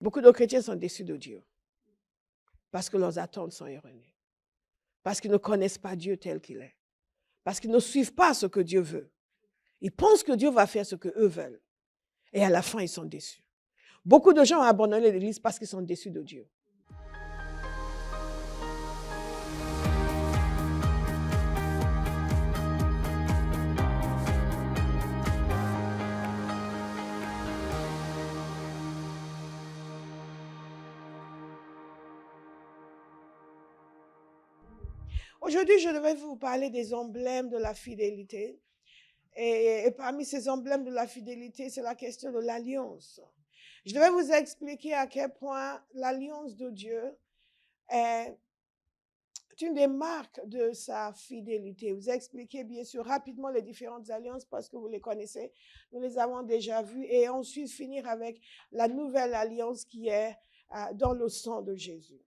Beaucoup de chrétiens sont déçus de Dieu parce que leurs attentes sont erronées, parce qu'ils ne connaissent pas Dieu tel qu'il est, parce qu'ils ne suivent pas ce que Dieu veut. Ils pensent que Dieu va faire ce qu'eux veulent. Et à la fin, ils sont déçus. Beaucoup de gens ont abandonné l'Église parce qu'ils sont déçus de Dieu. Aujourd'hui, je devais vous parler des emblèmes de la fidélité. Et parmi ces emblèmes de la fidélité, c'est la question de l'alliance. Je devais vous expliquer à quel point l'alliance de Dieu est une des marques de sa fidélité. Vous expliquer bien sûr rapidement les différentes alliances parce que vous les connaissez, nous les avons déjà vues, et ensuite finir avec la nouvelle alliance qui est dans le sang de Jésus.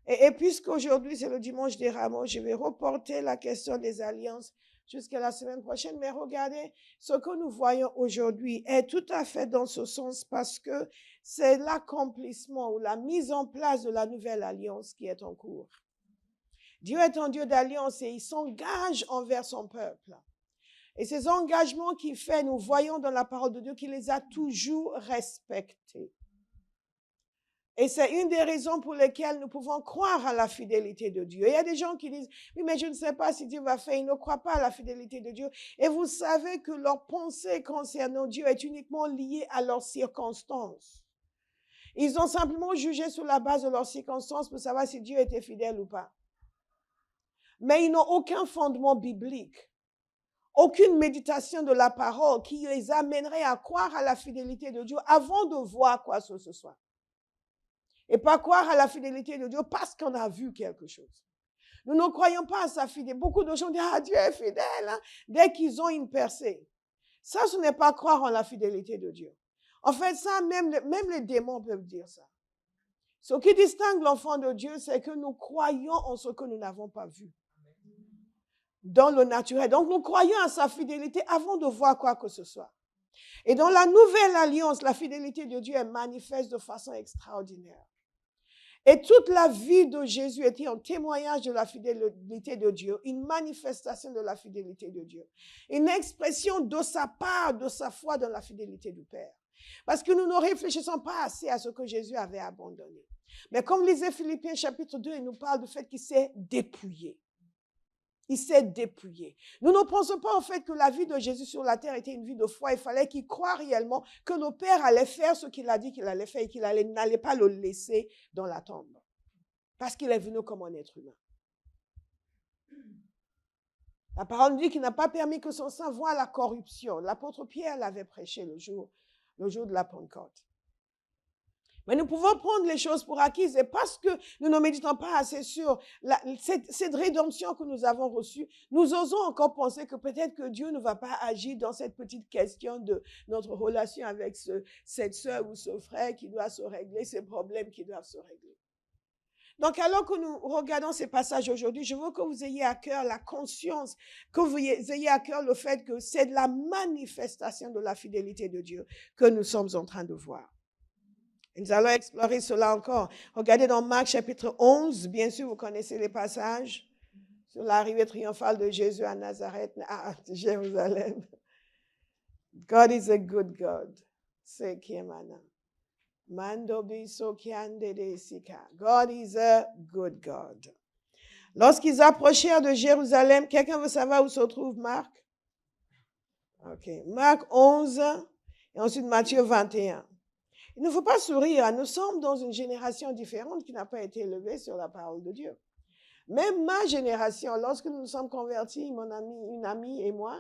Et puisqu'aujourd'hui c'est le dimanche des Rameaux, je vais reporter la question des alliances jusqu'à la semaine prochaine. Mais regardez, ce que nous voyons aujourd'hui est tout à fait dans ce sens parce que c'est l'accomplissement ou la mise en place de la nouvelle alliance qui est en cours. Dieu est un Dieu d'alliance et il s'engage envers son peuple. Et ces engagements qu'il fait, nous voyons dans la parole de Dieu qu'il les a toujours respectés. Et c'est une des raisons pour lesquelles nous pouvons croire à la fidélité de Dieu. Et il y a des gens qui disent, oui, mais je ne sais pas si Dieu va faire. Ils ne croient pas à la fidélité de Dieu. Et vous savez que leur pensée concernant Dieu est uniquement liée à leurs circonstances. Ils ont simplement jugé sur la base de leurs circonstances pour savoir si Dieu était fidèle ou pas. Mais ils n'ont aucun fondement biblique, aucune méditation de la parole qui les amènerait à croire à la fidélité de Dieu avant de voir quoi que ce soit. Et pas croire à la fidélité de Dieu parce qu'on a vu quelque chose. Nous ne croyons pas à sa fidélité. Beaucoup de gens disent, ah, Dieu est fidèle, hein, dès qu'ils ont une percée. Ça, ce n'est pas croire en la fidélité de Dieu. En fait, ça, même les démons peuvent dire ça. Ce qui distingue l'enfant de Dieu, c'est que nous croyons en ce que nous n'avons pas vu. Dans le naturel. Donc, nous croyons à sa fidélité avant de voir quoi que ce soit. Et dans la nouvelle alliance, la fidélité de Dieu est manifeste de façon extraordinaire. Et toute la vie de Jésus était un témoignage de la fidélité de Dieu, une manifestation de la fidélité de Dieu, une expression de sa part, de sa foi dans la fidélité du Père. Parce que nous ne réfléchissons pas assez à ce que Jésus avait abandonné. Mais comme lisait Philippiens chapitre 2, il nous parle du fait qu'il s'est dépouillé. Il s'est dépouillé. Nous ne pensons pas au fait que la vie de Jésus sur la terre était une vie de foi. Il fallait qu'il croie réellement que le Père allait faire ce qu'il a dit qu'il allait faire et qu'il n'allait pas le laisser dans la tombe. Parce qu'il est venu comme un être humain. La parole dit qu'il n'a pas permis que son sang voie la corruption. L'apôtre Pierre l'avait prêché le jour de la Pentecôte. Mais nous pouvons prendre les choses pour acquises et parce que nous ne méditons pas assez sur cette rédemption que nous avons reçue, nous osons encore penser que peut-être que Dieu ne va pas agir dans cette petite question de notre relation avec cette sœur ou ce frère qui doit se régler, ces problèmes qui doivent se régler. Donc, alors que nous regardons ces passages aujourd'hui, je veux que vous ayez à cœur la conscience, que vous ayez à cœur le fait que c'est de la manifestation de la fidélité de Dieu que nous sommes en train de voir. Nous allons explorer cela encore. Regardez dans Marc chapitre 11, bien sûr, vous connaissez les passages sur l'arrivée triomphale de Jésus à Nazareth, à Jérusalem. God is a good God. C'est qui est maintenant. God is a good God. Lorsqu'ils approchèrent de Jérusalem, quelqu'un veut savoir où se trouve Marc? Ok. Marc 11 et ensuite Matthieu 21. Il ne faut pas sourire. Nous sommes dans une génération différente qui n'a pas été élevée sur la parole de Dieu. Même ma génération, lorsque nous nous sommes convertis, une amie et moi,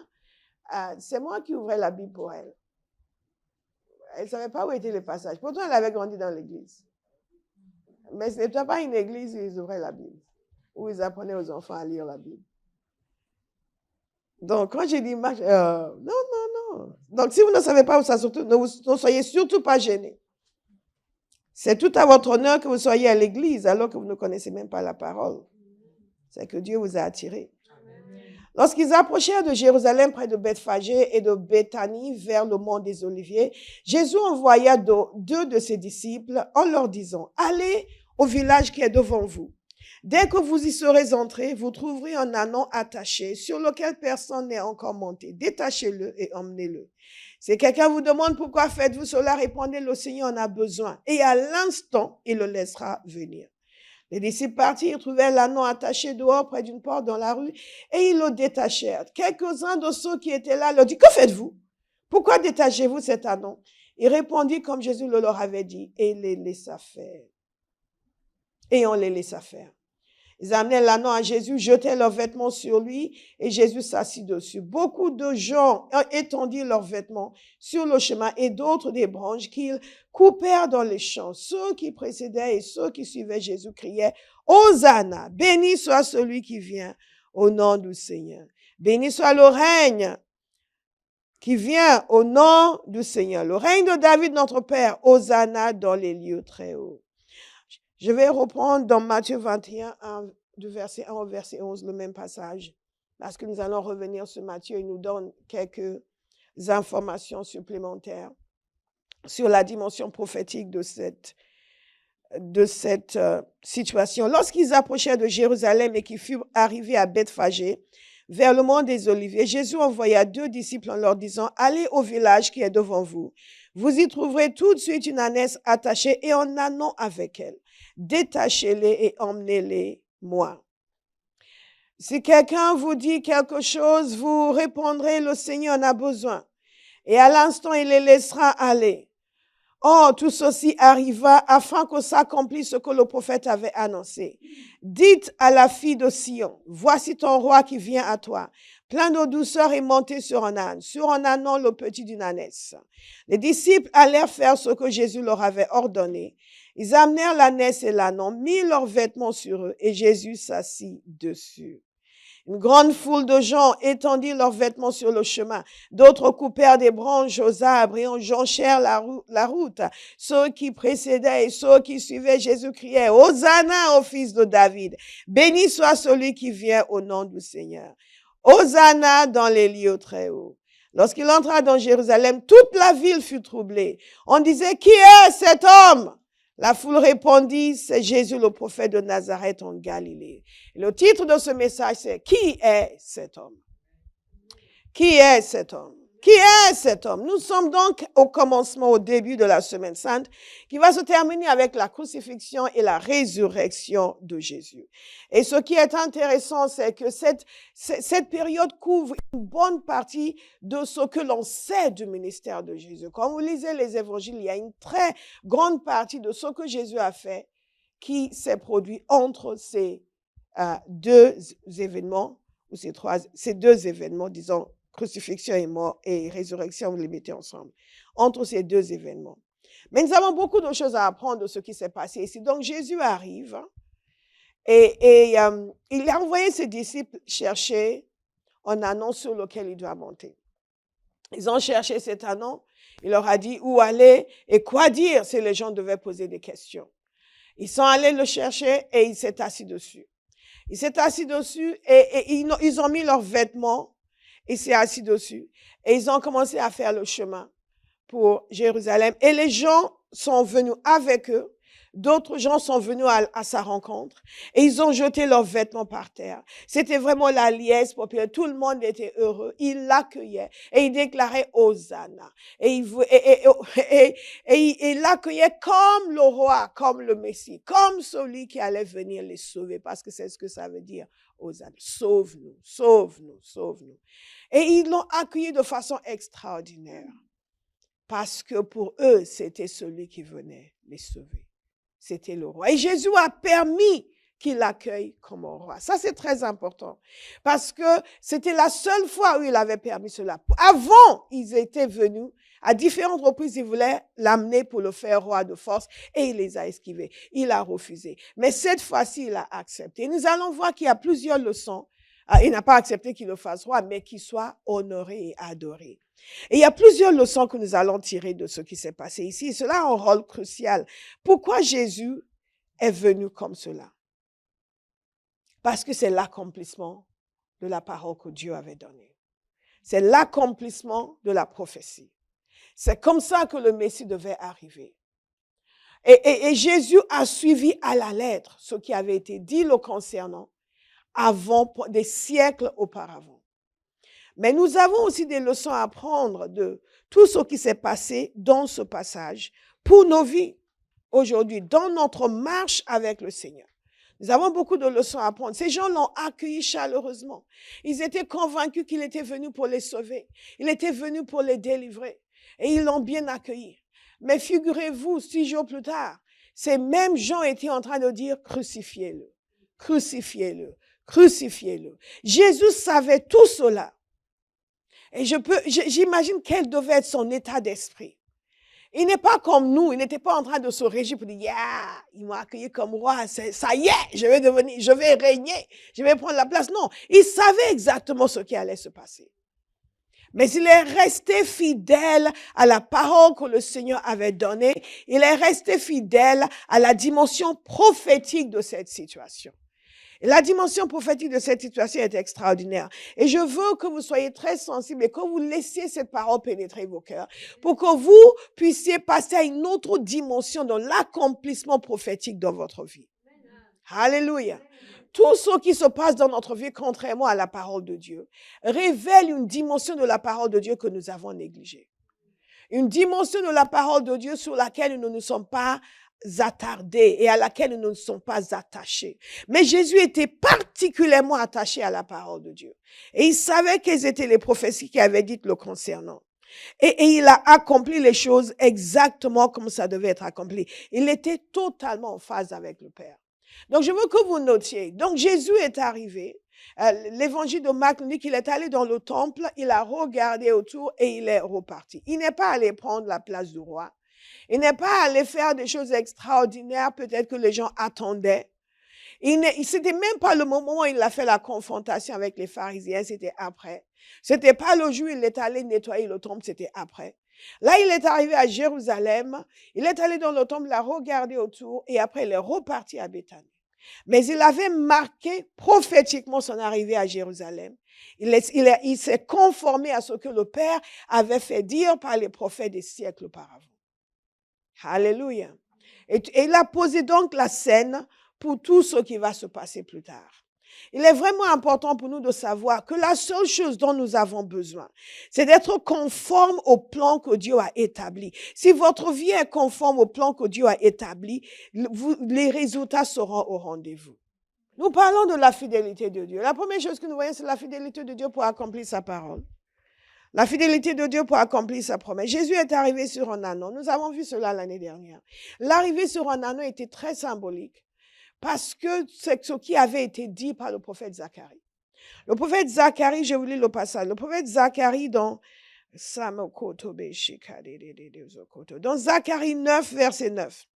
c'est moi qui ouvrais la Bible pour elle. Elle ne savait pas où étaient les passages. Pourtant, elle avait grandi dans l'église. Mais ce n'était pas une église où ils ouvraient la Bible, où ils apprenaient aux enfants à lire la Bible. Donc, quand j'ai dit, non. Donc, si vous ne savez pas où ça se trouve, ne soyez surtout pas gênés. C'est tout à votre honneur que vous soyez à l'église alors que vous ne connaissez même pas la parole. C'est que Dieu vous a attiré. Lorsqu'ils approchèrent de Jérusalem près de Bethphagée et de Béthanie vers le mont des Oliviers, Jésus envoya deux de ses disciples en leur disant, « Allez au village qui est devant vous. Dès que vous y serez entrés, vous trouverez un ânon attaché sur lequel personne n'est encore monté. Détachez-le et emmenez-le. Si quelqu'un vous demande pourquoi faites-vous cela, répondez, le Seigneur en a besoin. Et à l'instant, il le laissera venir. » Les disciples partirent, trouvèrent l'ânon attaché dehors près d'une porte dans la rue et ils le détachèrent. Quelques-uns de ceux qui étaient là leur dirent, « Que faites-vous? Pourquoi détachez-vous cet ânon? » Ils répondirent comme Jésus le leur avait dit et il les laissa faire. Et on les laissa faire. Ils amenèrent l'ânon à Jésus, jetaient leurs vêtements sur lui et Jésus s'assit dessus. Beaucoup de gens étendirent leurs vêtements sur le chemin et d'autres des branches qu'ils coupèrent dans les champs. Ceux qui précédaient et ceux qui suivaient Jésus criaient « Hosanna, béni soit celui qui vient au nom du Seigneur. Béni soit le règne qui vient au nom du Seigneur. Le règne de David notre Père, Hosanna dans les lieux très hauts. » Je vais reprendre dans Matthieu 21, du verset 1 au verset 11, le même passage, parce que nous allons revenir sur Matthieu. Il nous donne quelques informations supplémentaires sur la dimension prophétique de cette situation. Lorsqu'ils approchèrent de Jérusalem et qu'ils furent arrivés à Bethphagée, vers le mont des Oliviers, Jésus envoya deux disciples en leur disant, « Allez au village qui est devant vous. Vous y trouverez tout de suite une ânesse attachée et un ânon avec elle. Détachez-les et emmenez-les moi. » Si quelqu'un vous dit quelque chose, vous répondrez, le Seigneur en a besoin. Et à l'instant, il les laissera aller. Or, tout ceci arriva afin que s'accomplisse ce que le prophète avait annoncé. Dites à la fille de Sion, voici ton roi qui vient à toi, plein de douceur et monté sur un âne, sur un ânon le petit d'une ânesse. Les disciples allèrent faire ce que Jésus leur avait ordonné. Ils amenèrent l'ânesse et l'ânon, mirent leurs vêtements sur eux et Jésus s'assit dessus. Une grande foule de gens étendirent leurs vêtements sur le chemin. D'autres coupèrent des branches aux arbres et en jonchèrent la route. Ceux qui précédaient et ceux qui suivaient Jésus criaient, « Hosanna au fils de David! Béni soit celui qui vient au nom du Seigneur! Hosanna dans les lieux très hauts! » Lorsqu'il entra dans Jérusalem, toute la ville fut troublée. On disait, « Qui est cet homme? » La foule répondit, « C'est Jésus le prophète de Nazareth en Galilée. » Et le titre de ce message, c'est « Qui est cet homme? » Qui est cet homme? Qui est cet homme? Nous sommes donc au commencement, au début de la Semaine Sainte, qui va se terminer avec la crucifixion et la résurrection de Jésus. Et ce qui est intéressant, c'est que cette période couvre une bonne partie de ce que l'on sait du ministère de Jésus. Quand vous lisez les évangiles, il y a une très grande partie de ce que Jésus a fait qui s'est produit entre ces deux événements, ou ces deux événements, disons, crucifixion et mort et résurrection, vous les mettez ensemble, entre ces deux événements. Mais nous avons beaucoup de choses à apprendre de ce qui s'est passé ici. Donc Jésus arrive et il a envoyé ses disciples chercher un ânon sur lequel il doit monter. Ils ont cherché cet ânon, il leur a dit où aller et quoi dire si les gens devaient poser des questions. Ils sont allés le chercher et il s'est assis dessus. Il s'est assis dessus et ils ont mis leurs vêtements. Il s'est assis dessus et ils ont commencé à faire le chemin pour Jérusalem. Et les gens sont venus avec eux. D'autres gens sont venus à sa rencontre et ils ont jeté leurs vêtements par terre. C'était vraiment la liesse populaire. Tout le monde était heureux. Il l'accueillait et il déclarait Hosanna. Et il l'accueillait comme le roi, comme le Messie, comme celui qui allait venir les sauver, parce que c'est ce que ça veut dire, Hosanna. Sauve-nous, sauve-nous, sauve-nous. Et ils l'ont accueilli de façon extraordinaire parce que pour eux, c'était celui qui venait les sauver. C'était le roi. Et Jésus a permis qu'il l'accueille comme un roi. Ça, c'est très important parce que c'était la seule fois où il avait permis cela. Avant, ils étaient venus, à différentes reprises, ils voulaient l'amener pour le faire roi de force et il les a esquivés. Il a refusé. Mais cette fois-ci, il a accepté. Nous allons voir qu'il y a plusieurs leçons. Il n'a pas accepté qu'il le fasse roi, mais qu'il soit honoré et adoré. Et il y a plusieurs leçons que nous allons tirer de ce qui s'est passé ici. Cela a un rôle crucial. Pourquoi Jésus est venu comme cela? Parce que c'est l'accomplissement de la parole que Dieu avait donnée. C'est l'accomplissement de la prophétie. C'est comme ça que le Messie devait arriver. Et Jésus a suivi à la lettre ce qui avait été dit le concernant avant, des siècles auparavant. Mais nous avons aussi des leçons à prendre de tout ce qui s'est passé dans ce passage pour nos vies aujourd'hui, dans notre marche avec le Seigneur. Nous avons beaucoup de leçons à prendre. Ces gens l'ont accueilli chaleureusement. Ils étaient convaincus qu'il était venu pour les sauver. Il était venu pour les délivrer. Et ils l'ont bien accueilli. Mais figurez-vous, 6 jours plus tard, ces mêmes gens étaient en train de dire « Crucifiez-le, crucifiez-le, crucifiez-le ». Jésus savait tout cela. Et j'imagine quel devait être son état d'esprit. Il n'est pas comme nous, il n'était pas en train de se réjouir pour dire, yeah, ils m'ont accueilli comme roi, ça y est, je vais régner, je vais prendre la place. Non, il savait exactement ce qui allait se passer. Mais il est resté fidèle à la parole que le Seigneur avait donnée. Il est resté fidèle à la dimension prophétique de cette situation. Et la dimension prophétique de cette situation est extraordinaire. Et je veux que vous soyez très sensibles et que vous laissiez cette parole pénétrer vos cœurs pour que vous puissiez passer à une autre dimension dans l'accomplissement prophétique dans votre vie. Alléluia. Tout ce qui se passe dans notre vie, contrairement à la parole de Dieu, révèle une dimension de la parole de Dieu que nous avons négligée. Une dimension de la parole de Dieu sur laquelle nous ne nous sommes pas attardés et à laquelle nous ne sommes pas attachés. Mais Jésus était particulièrement attaché à la parole de Dieu. Et il savait quelles étaient les prophéties qui avaient dites le concernant. Et il a accompli les choses exactement comme ça devait être accompli. Il était totalement en phase avec le Père. Donc, je veux que vous notiez. Donc, Jésus est arrivé. L'évangile de Marc nous dit qu'il est allé dans le temple, il a regardé autour et il est reparti. Il n'est pas allé prendre la place du roi. Il n'est pas allé faire des choses extraordinaires, peut-être que les gens attendaient. C'était même pas le moment où il a fait la confrontation avec les pharisiens, c'était après. C'était pas le jour où il est allé nettoyer le temple, c'était après. Là, il est arrivé à Jérusalem, il est allé dans le temple, il a regardé autour et après il est reparti à Béthanie. Mais il avait marqué prophétiquement son arrivée à Jérusalem. Il s'est conformé à ce que le Père avait fait dire par les prophètes des siècles auparavant. Alléluia. Et il a posé donc la scène pour tout ce qui va se passer plus tard. Il est vraiment important pour nous de savoir que la seule chose dont nous avons besoin, c'est d'être conforme au plan que Dieu a établi. Si votre vie est conforme au plan que Dieu a établi, les résultats seront au rendez-vous. Nous parlons de la fidélité de Dieu. La première chose que nous voyons, c'est la fidélité de Dieu pour accomplir sa parole. La fidélité de Dieu pour accomplir sa promesse. Jésus est arrivé sur un ânon. Nous avons vu cela l'année dernière. L'arrivée sur un ânon était très symbolique parce que c'est ce qui avait été dit par le prophète Zacharie. Le prophète Zacharie, je vous lis le passage. Le prophète Zacharie dans Zacharie 9, verset 9.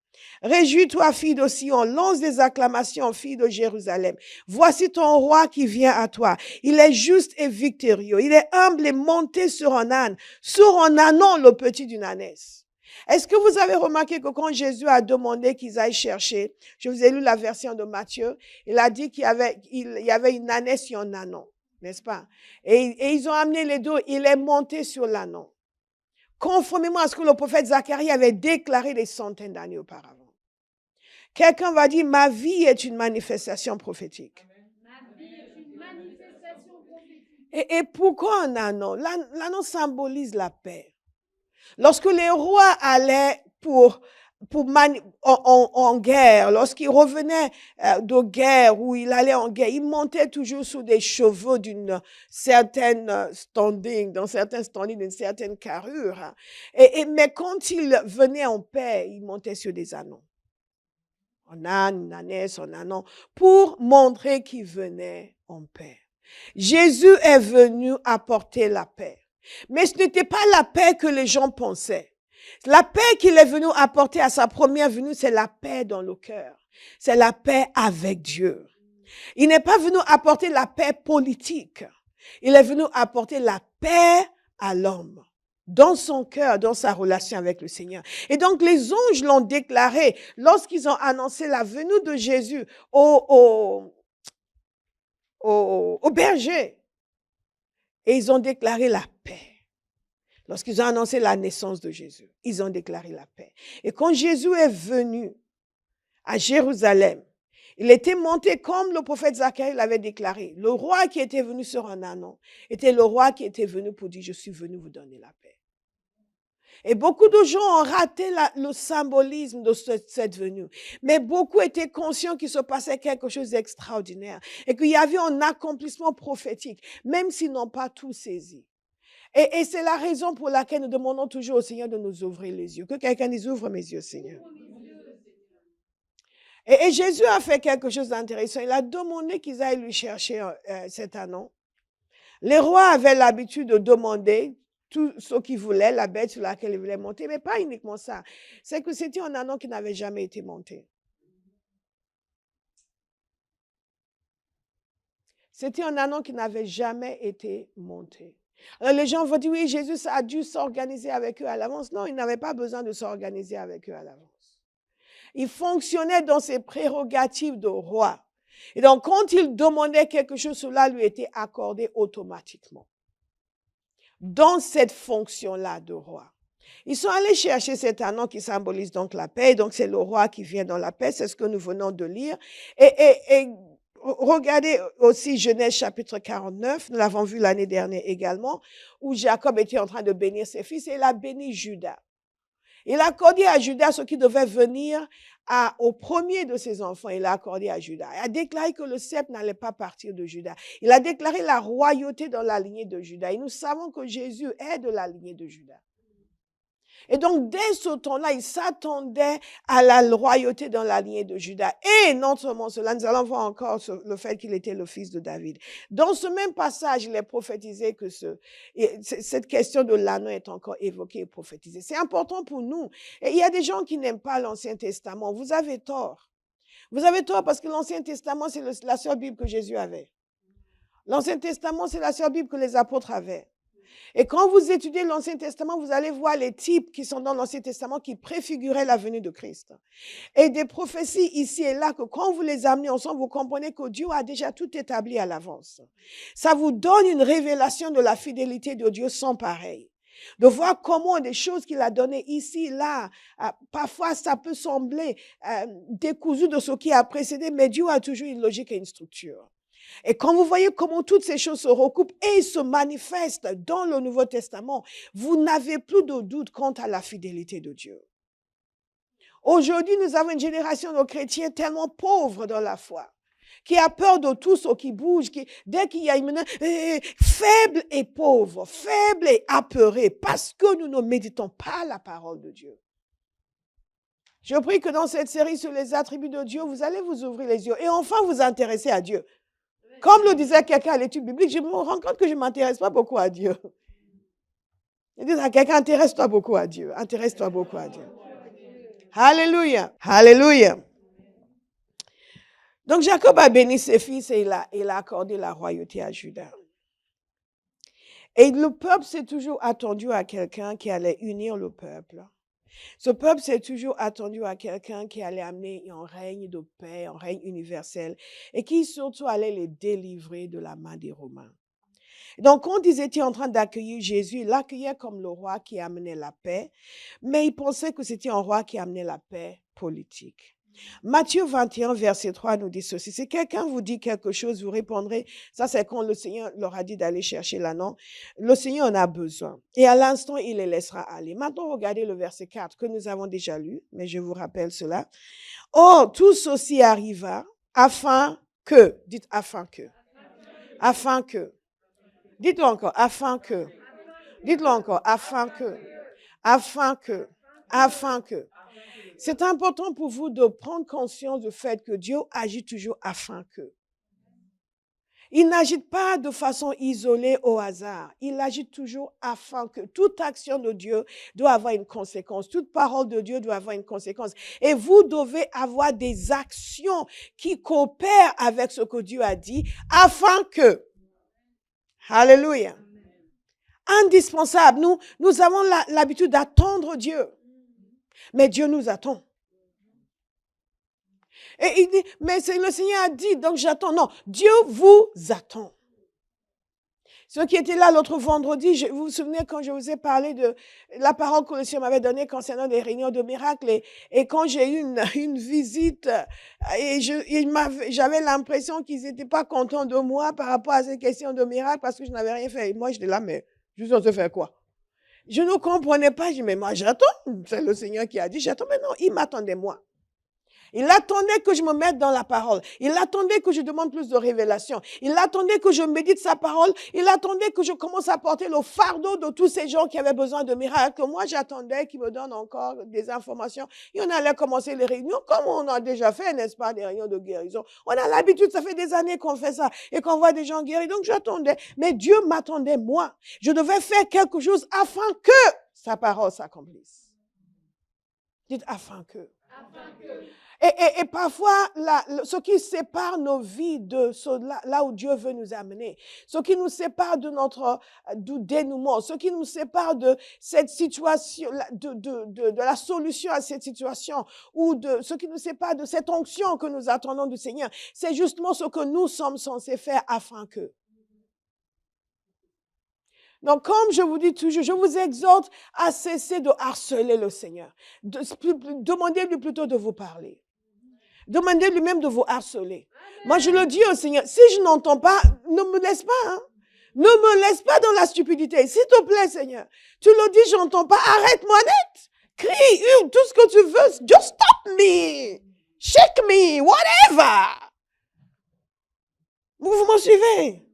Réjouis-toi, fille de Sion, lance des acclamations, fille de Jérusalem. Voici ton roi qui vient à toi. Il est juste et victorieux. Il est humble et monté sur un âne, le petit d'une ânesse. Est-ce que vous avez remarqué que quand Jésus a demandé qu'ils aillent chercher, je vous ai lu la version de Matthieu, il a dit qu'il y avait une ânesse et un ânon, n'est-ce pas? Et ils ont amené les deux, il est monté sur l'ânon. Conformément à ce que le prophète Zacharie avait déclaré des centaines d'années auparavant. Quelqu'un va dire, ma vie est une manifestation prophétique. Ma vie est une manifestation prophétique. Et pourquoi un ânon? L'ânon symbolise la paix. Lorsque les rois allaient en guerre, lorsqu'il revenait de guerre ou il allait en guerre, il montait toujours sur des chevaux d'une certaine standing, d'une certaine carrure. Mais quand il venait en paix, il montait sur des ânons. Un âne, une ânesse, un ânon, pour montrer qu'il venait en paix. Jésus est venu apporter la paix. Mais ce n'était pas la paix que les gens pensaient. La paix qu'il est venu apporter à sa première venue, c'est la paix dans le cœur. C'est la paix avec Dieu. Il n'est pas venu apporter la paix politique. Il est venu apporter la paix à l'homme, dans son cœur, dans sa relation avec le Seigneur. Et donc, les anges l'ont déclaré lorsqu'ils ont annoncé la venue de Jésus aux aux bergers. Et ils ont déclaré la paix. Lorsqu'ils ont annoncé la naissance de Jésus, ils ont déclaré la paix. Et quand Jésus est venu à Jérusalem, il était monté comme le prophète Zacharie l'avait déclaré. Le roi qui était venu sur un ânon était le roi qui était venu pour dire, je suis venu vous donner la paix. Et beaucoup de gens ont raté le symbolisme de cette venue. Mais beaucoup étaient conscients qu'il se passait quelque chose d'extraordinaire et qu'il y avait un accomplissement prophétique, même s'ils n'ont pas tout saisi. Et c'est la raison pour laquelle nous demandons toujours au Seigneur de nous ouvrir les yeux. Que quelqu'un nous ouvre mes yeux, Seigneur. Et Jésus a fait quelque chose d'intéressant. Il a demandé qu'ils aillent lui chercher cet ânon. Les rois avaient l'habitude de demander tout ce qu'ils voulaient, la bête sur laquelle ils voulaient monter, mais pas uniquement ça. C'est que c'était un ânon qui n'avait jamais été monté. C'était un ânon qui n'avait jamais été monté. Alors les gens vont dire, oui, Jésus a dû s'organiser avec eux à l'avance. Non, il n'avait pas besoin de s'organiser avec eux à l'avance. Il fonctionnait dans ses prérogatives de roi. Et donc, quand il demandait quelque chose, cela lui était accordé automatiquement. Dans cette fonction-là de roi. Ils sont allés chercher cet ânon qui symbolise donc la paix. Donc, c'est le roi qui vient dans la paix. C'est ce que nous venons de lire. Et regardez aussi Genèse chapitre 49. Nous l'avons vu l'année dernière également, où Jacob était en train de bénir ses fils et il a béni Judas. Il a accordé à Judas ce qui devait venir au premier de ses enfants. Il a accordé à Judas. Il a déclaré que le sceptre n'allait pas partir de Judas. Il a déclaré la royauté dans la lignée de Judas. Et nous savons que Jésus est de la lignée de Judas. Et donc, dès ce temps-là, il s'attendait à la royauté dans la lignée de Judas. Et non seulement cela, nous allons voir encore le fait qu'il était le fils de David. Dans ce même passage, il est prophétisé que cette question de l'ânon est encore évoquée et prophétisée. C'est important pour nous. Et il y a des gens qui n'aiment pas l'Ancien Testament. Vous avez tort. Vous avez tort parce que l'Ancien Testament, c'est la seule Bible que Jésus avait. L'Ancien Testament, c'est la seule Bible que les apôtres avaient. Et quand vous étudiez l'Ancien Testament, vous allez voir les types qui sont dans l'Ancien Testament qui préfiguraient la venue de Christ. Et des prophéties ici et là que quand vous les amenez ensemble, vous comprenez que Dieu a déjà tout établi à l'avance. Ça vous donne une révélation de la fidélité de Dieu sans pareil. De voir comment des choses qu'il a données ici, là, parfois ça peut sembler décousu de ce qui a précédé, mais Dieu a toujours une logique et une structure. Et quand vous voyez comment toutes ces choses se recoupent et se manifestent dans le Nouveau Testament, vous n'avez plus de doute quant à la fidélité de Dieu. Aujourd'hui, nous avons une génération de chrétiens tellement pauvres dans la foi, qui a peur de tout ce qui bouge, dès qu'il y a une faible et pauvre, faible et apeuré, parce que nous ne méditons pas la parole de Dieu. Je prie que dans cette série sur les attributs de Dieu, vous allez vous ouvrir les yeux et enfin vous intéresser à Dieu. Comme le disait quelqu'un à l'étude biblique, je me rends compte que je ne m'intéresse pas beaucoup à Dieu. Je dis à quelqu'un, intéresse-toi beaucoup à Dieu. Intéresse-toi beaucoup à Dieu. Alléluia. Alléluia. Donc Jacob a béni ses fils et il a accordé la royauté à Judas. Et le peuple s'est toujours attendu à quelqu'un qui allait unir le peuple. Ce peuple s'est toujours attendu à quelqu'un qui allait amener un règne de paix, un règne universel, et qui surtout allait les délivrer de la main des Romains. Donc, quand ils étaient en train d'accueillir Jésus, ils l'accueillaient comme le roi qui amenait la paix, mais ils pensaient que c'était un roi qui amenait la paix politique. Matthieu 21, verset 3 nous dit ceci. Si quelqu'un vous dit quelque chose, vous répondrez, ça c'est quand le Seigneur leur a dit d'aller chercher l'ânon. Le Seigneur en a besoin. Et à l'instant, il les laissera aller. Maintenant, regardez le verset 4 que nous avons déjà lu, mais je vous rappelle cela. Or, tout ceci arriva afin que, dites afin que, afin que, dites-le encore, afin que, dites-le encore, afin que, afin que, afin que. C'est important pour vous de prendre conscience du fait que Dieu agit toujours afin que. Il n'agit pas de façon isolée au hasard. Il agit toujours afin que toute action de Dieu doit avoir une conséquence. Toute parole de Dieu doit avoir une conséquence. Et vous devez avoir des actions qui coopèrent avec ce que Dieu a dit afin que. Alléluia. Indispensable. Nous avons l'habitude d'attendre Dieu. Mais Dieu nous attend. Et il dit, mais c'est le Seigneur a dit, donc j'attends. Non, Dieu vous attend. Ceux qui étaient là l'autre vendredi, vous vous souvenez quand je vous ai parlé de la parole que le Seigneur m'avait donnée concernant des réunions de miracles et quand j'ai eu une visite et j'avais l'impression qu'ils n'étaient pas contents de moi par rapport à ces questions de miracles parce que je n'avais rien fait. Et moi, j'étais là, mais je suis censé faire quoi? Je ne comprenais pas. Je dis, mais moi, j'attends. C'est le Seigneur qui a dit, j'attends. Mais non, il m'attendait moi. Il attendait que je me mette dans la parole. Il attendait que je demande plus de révélations. Il attendait que je médite sa parole. Il attendait que je commence à porter le fardeau de tous ces gens qui avaient besoin de miracles. Moi, j'attendais qu'il me donne encore des informations. Et on allait commencer les réunions comme on a déjà fait, n'est-ce pas, des réunions de guérison. On a l'habitude, ça fait des années qu'on fait ça et qu'on voit des gens guéris. Donc, j'attendais. Mais Dieu m'attendait, moi. Je devais faire quelque chose afin que sa parole s'accomplisse. Dites afin que. Afin que. Et parfois, ce qui sépare nos vies de là où Dieu veut nous amener, ce qui nous sépare de notre du dénouement, ce qui nous sépare de cette situation, de la solution à cette situation, ou de ce qui nous sépare de cette onction que nous attendons du Seigneur, c'est justement ce que nous sommes censés faire afin que. Donc, comme je vous dis toujours, je vous exhorte à cesser de harceler le Seigneur. Demandez-lui plutôt de vous parler. Demandez-lui même de vous harceler. Moi, je le dis au Seigneur, si je n'entends pas, ne me laisse pas. Hein. Ne me laisse pas dans la stupidité. S'il te plaît, Seigneur. Tu le dis, j'entends pas. Arrête-moi net. Crie, hurle, tout ce que tu veux. Just stop me. Shake me. Whatever. Vous me suivez?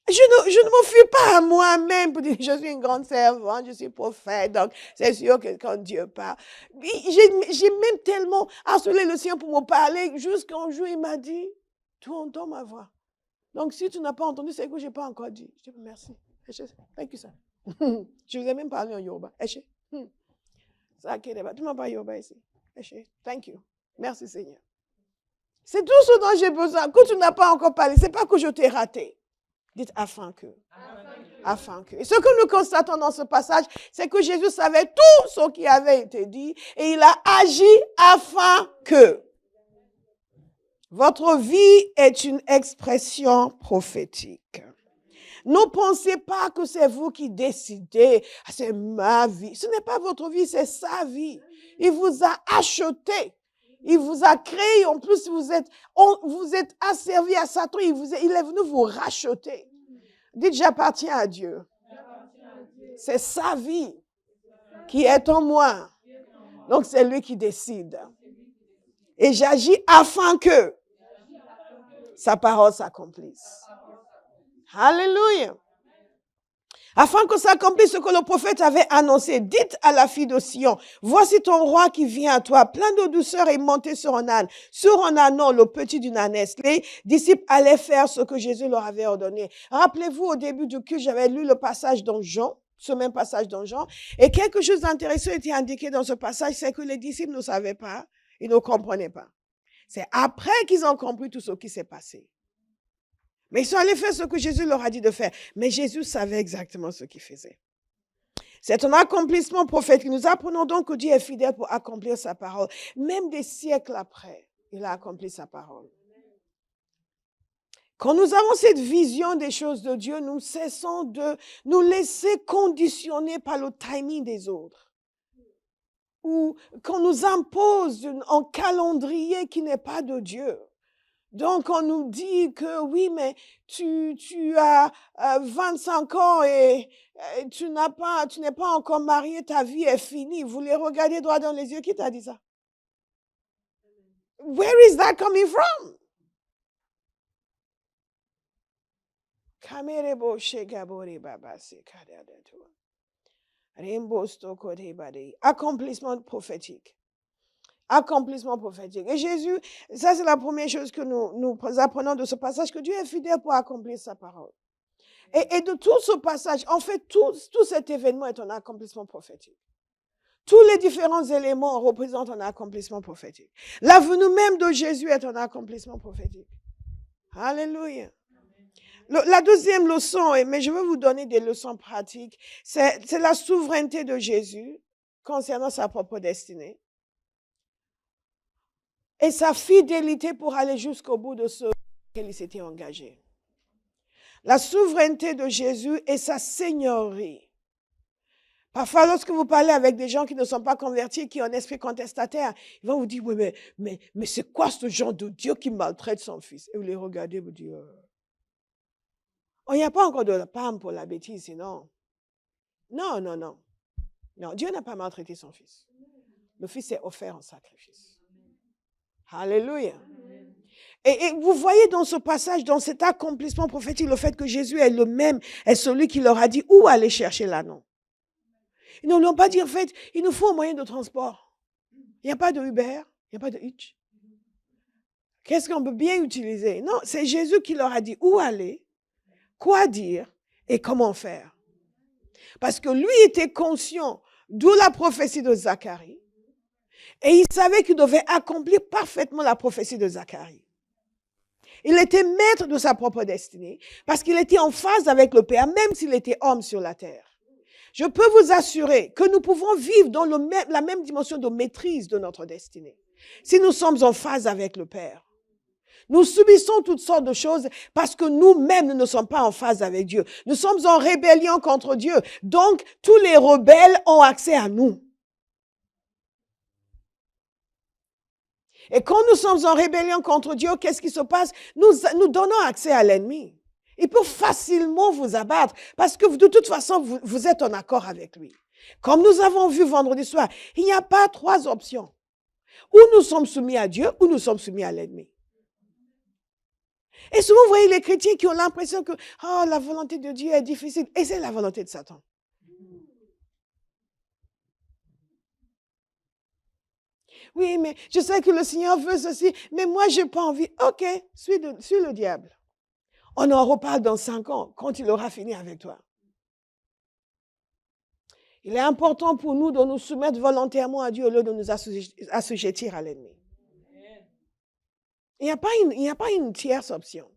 Je ne me fuis pas à moi-même pour dire je suis une grande servante, je suis prophète, donc c'est sûr que quand Dieu parle. J'ai même tellement harcelé le Seigneur pour me parler, jusqu'un jour il m'a dit, tu entends ma voix. Donc si tu n'as pas entendu, c'est que je n'ai pas encore dit. Je dis merci. Thank you, sir. Je vous ai même parlé en Yoruba. Tu ne m'as pas Yoruba ici. Thank you. Merci Seigneur. C'est tout ce dont j'ai besoin. Que tu n'as pas encore parlé, c'est pas que je t'ai raté. Dites afin que. Afin que. Et ce que nous constatons dans ce passage, c'est que Jésus savait tout ce qui avait été dit et il a agi afin que. Votre vie est une expression prophétique. Ne pensez pas que c'est vous qui décidez. C'est ma vie. Ce n'est pas votre vie, c'est sa vie. Il vous a acheté. Il vous a créé, en plus vous êtes asservi à Satan, il est venu vous racheter. Dites, j'appartiens à Dieu. C'est sa vie qui est en moi. Donc c'est lui qui décide. Et j'agis afin que sa parole s'accomplisse. Alléluia. Afin que s'accomplisse ce que le prophète avait annoncé. Dites à la fille de Sion, voici ton roi qui vient à toi, plein de douceur et monté sur un âne. Sur un ânon, le petit d'une ânesse. Les disciples allaient faire ce que Jésus leur avait ordonné. Rappelez-vous, au début du culte, j'avais lu le passage dans Jean, ce même passage dans Jean, et quelque chose d'intéressant était indiqué dans ce passage, c'est que les disciples ne savaient pas, ils ne comprenaient pas. C'est après qu'ils ont compris tout ce qui s'est passé. Mais ils sont allés faire ce que Jésus leur a dit de faire. Mais Jésus savait exactement ce qu'il faisait. C'est un accomplissement prophétique. Nous apprenons donc que Dieu est fidèle pour accomplir sa parole. Même des siècles après, il a accompli sa parole. Quand nous avons cette vision des choses de Dieu, nous cessons de nous laisser conditionner par le timing des autres. Ou qu'on nous impose un calendrier qui n'est pas de Dieu. Donc, on nous dit que oui, mais tu as 25 ans et tu n'es pas encore marié, ta vie est finie. Vous les regardez droit dans les yeux, qui t'a dit ça? Where is that coming from? Accomplissement prophétique. Accomplissement prophétique. Et Jésus, ça c'est la première chose que nous apprenons de ce passage, que Dieu est fidèle pour accomplir sa parole. Et de tout ce passage, en fait, tout cet événement est un accomplissement prophétique. Tous les différents éléments représentent un accomplissement prophétique. La venue même de Jésus est un accomplissement prophétique. Alléluia. La deuxième leçon, mais je vais vous donner des leçons pratiques, c'est la souveraineté de Jésus concernant sa propre destinée. et sa fidélité pour aller jusqu'au bout de ce auquel il s'était engagé. La souveraineté de Jésus et sa seigneurie. Parfois, lorsque vous parlez avec des gens qui ne sont pas convertis, qui ont un esprit contestataire, ils vont vous dire, oui, mais c'est quoi ce genre de Dieu qui maltraite son fils? Et vous les regardez, vous dites, il n'y a pas encore de la palme pour la bêtise, sinon. Non. Non, Dieu n'a pas maltraité son fils. Le fils est offert en sacrifice. Alléluia. Et vous voyez dans ce passage, dans cet accomplissement prophétique, le fait que Jésus est le même, est celui qui leur a dit où aller chercher l'anneau. Ils ne l'ont pas dit, en fait, il nous faut un moyen de transport. Il n'y a pas de Uber, il n'y a pas de Hitch. Qu'est-ce qu'on peut bien utiliser? Non, c'est Jésus qui leur a dit où aller, quoi dire et comment faire. Parce que lui était conscient, d'où la prophétie de Zacharie, et il savait qu'il devait accomplir parfaitement la prophétie de Zacharie. Il était maître de sa propre destinée, parce qu'il était en phase avec le Père, même s'il était homme sur la terre. Je peux vous assurer que nous pouvons vivre dans la même dimension de maîtrise de notre destinée, si nous sommes en phase avec le Père. Nous subissons toutes sortes de choses parce que nous-mêmes, nous ne sommes pas en phase avec Dieu. Nous sommes en rébellion contre Dieu. Donc, tous les rebelles ont accès à nous. Et quand nous sommes en rébellion contre Dieu, qu'est-ce qui se passe? Nous donnons accès à l'ennemi. Il peut facilement vous abattre parce que de toute façon, vous êtes en accord avec lui. Comme nous avons vu vendredi soir, il n'y a pas trois options. Ou nous sommes soumis à Dieu, ou nous sommes soumis à l'ennemi. Et souvent, vous voyez les chrétiens qui ont l'impression que la volonté de Dieu est difficile. Et c'est la volonté de Satan. Oui, mais je sais que le Seigneur veut ceci, mais moi, je n'ai pas envie. OK, suis le diable. On en reparle dans 5 ans, quand il aura fini avec toi. Il est important pour nous de nous soumettre volontairement à Dieu au lieu de nous assujettir à l'ennemi. Il n'y a pas une tierce option.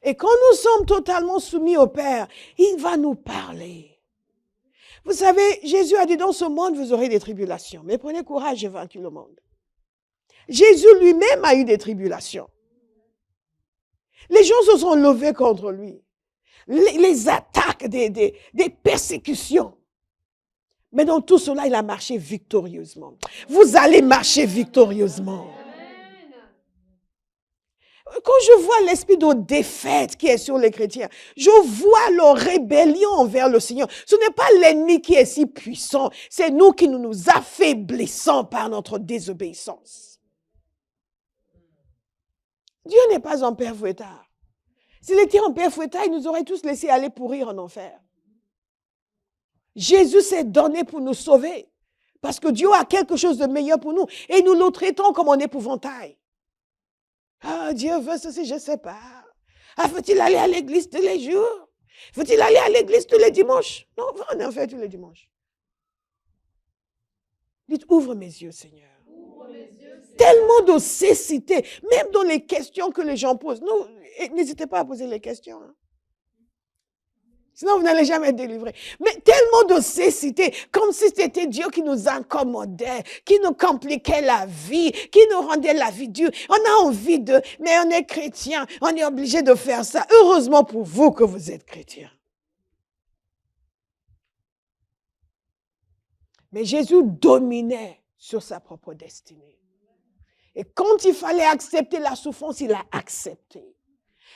Et quand nous sommes totalement soumis au Père, il va nous parler. Vous savez, Jésus a dit, dans ce monde, vous aurez des tribulations. Mais prenez courage, j'ai vaincu le monde. Jésus lui-même a eu des tribulations. Les gens se sont levés contre lui. Les attaques, des persécutions. Mais dans tout cela, il a marché victorieusement. Vous allez marcher victorieusement. Quand je vois l'esprit de défaite qui est sur les chrétiens, je vois leur rébellion envers le Seigneur. Ce n'est pas l'ennemi qui est si puissant, c'est nous qui nous affaiblissons par notre désobéissance. Dieu n'est pas un père fouettard. S'il était un père fouettard, il nous aurait tous laissé aller pourrir en enfer. Jésus s'est donné pour nous sauver, parce que Dieu a quelque chose de meilleur pour nous, et nous le traitons comme un épouvantail. Dieu veut ceci, je ne sais pas. Faut-il aller à l'église tous les jours? Faut-il aller à l'église tous les dimanches? Non, on va en faire tous les dimanches. Dites, ouvre mes yeux, Seigneur. Tellement de cécité, même dans les questions que les gens posent. Non, n'hésitez pas à poser les questions. Sinon, vous n'allez jamais être délivré. Mais tellement de cécité, comme si c'était Dieu qui nous incommodait, qui nous compliquait la vie, qui nous rendait la vie dure. On a envie mais on est chrétien, on est obligé de faire ça. Heureusement pour vous que vous êtes chrétien. Mais Jésus dominait sur sa propre destinée. Et quand il fallait accepter la souffrance, il a accepté.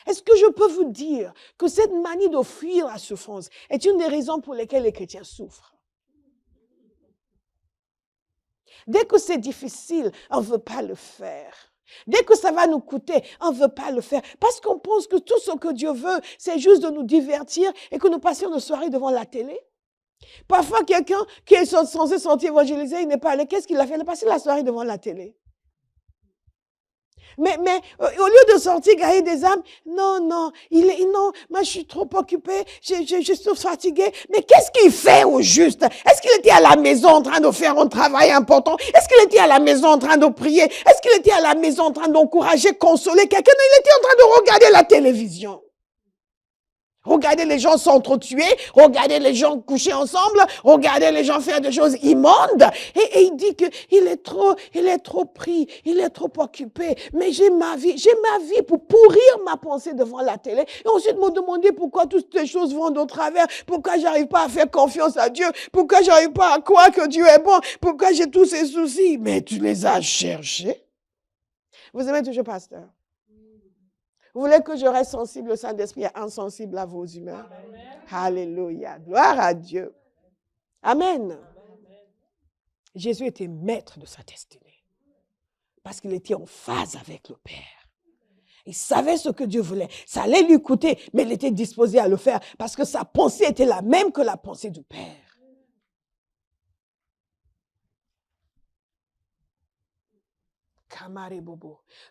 Est-ce que je peux vous dire que cette manie de fuir la souffrance est une des raisons pour lesquelles les chrétiens souffrent? Dès que c'est difficile, on ne veut pas le faire. Dès que ça va nous coûter, on ne veut pas le faire. Parce qu'on pense que tout ce que Dieu veut, c'est juste de nous divertir et que nous passions nos soirées devant la télé. Parfois, quelqu'un qui est censé sortir évangéliser, il n'est pas allé. Qu'est-ce qu'il a fait? Il a passé la soirée devant la télé. Mais au lieu de sortir gagner des âmes, non, moi je suis trop occupée, je suis fatiguée. Mais qu'est-ce qu'il fait au juste? Est-ce qu'il était à la maison en train de faire un travail important? Est-ce qu'il était à la maison en train de prier? Est-ce qu'il était à la maison en train d'encourager, consoler quelqu'un? Non, il était en train de regarder la télévision. Regardez les gens s'entretuer, regardez les gens coucher ensemble, regardez les gens faire des choses immondes. Et il dit qu'il est trop pris, il est trop occupé. Mais j'ai ma vie pour pourrir ma pensée devant la télé. Et ensuite me demander pourquoi toutes ces choses vont de travers, pourquoi j'arrive pas à faire confiance à Dieu, pourquoi j'arrive pas à croire que Dieu est bon, pourquoi j'ai tous ces soucis. Mais tu les as cherchés. Vous aimez toujours pasteur? Vous voulez que je reste sensible au Saint-Esprit et insensible à vos humeurs? Amen. Alléluia. Gloire à Dieu. Amen. Jésus était maître de sa destinée. Parce qu'il était en phase avec le Père. Il savait ce que Dieu voulait. Ça allait lui coûter, mais il était disposé à le faire parce que sa pensée était la même que la pensée du Père.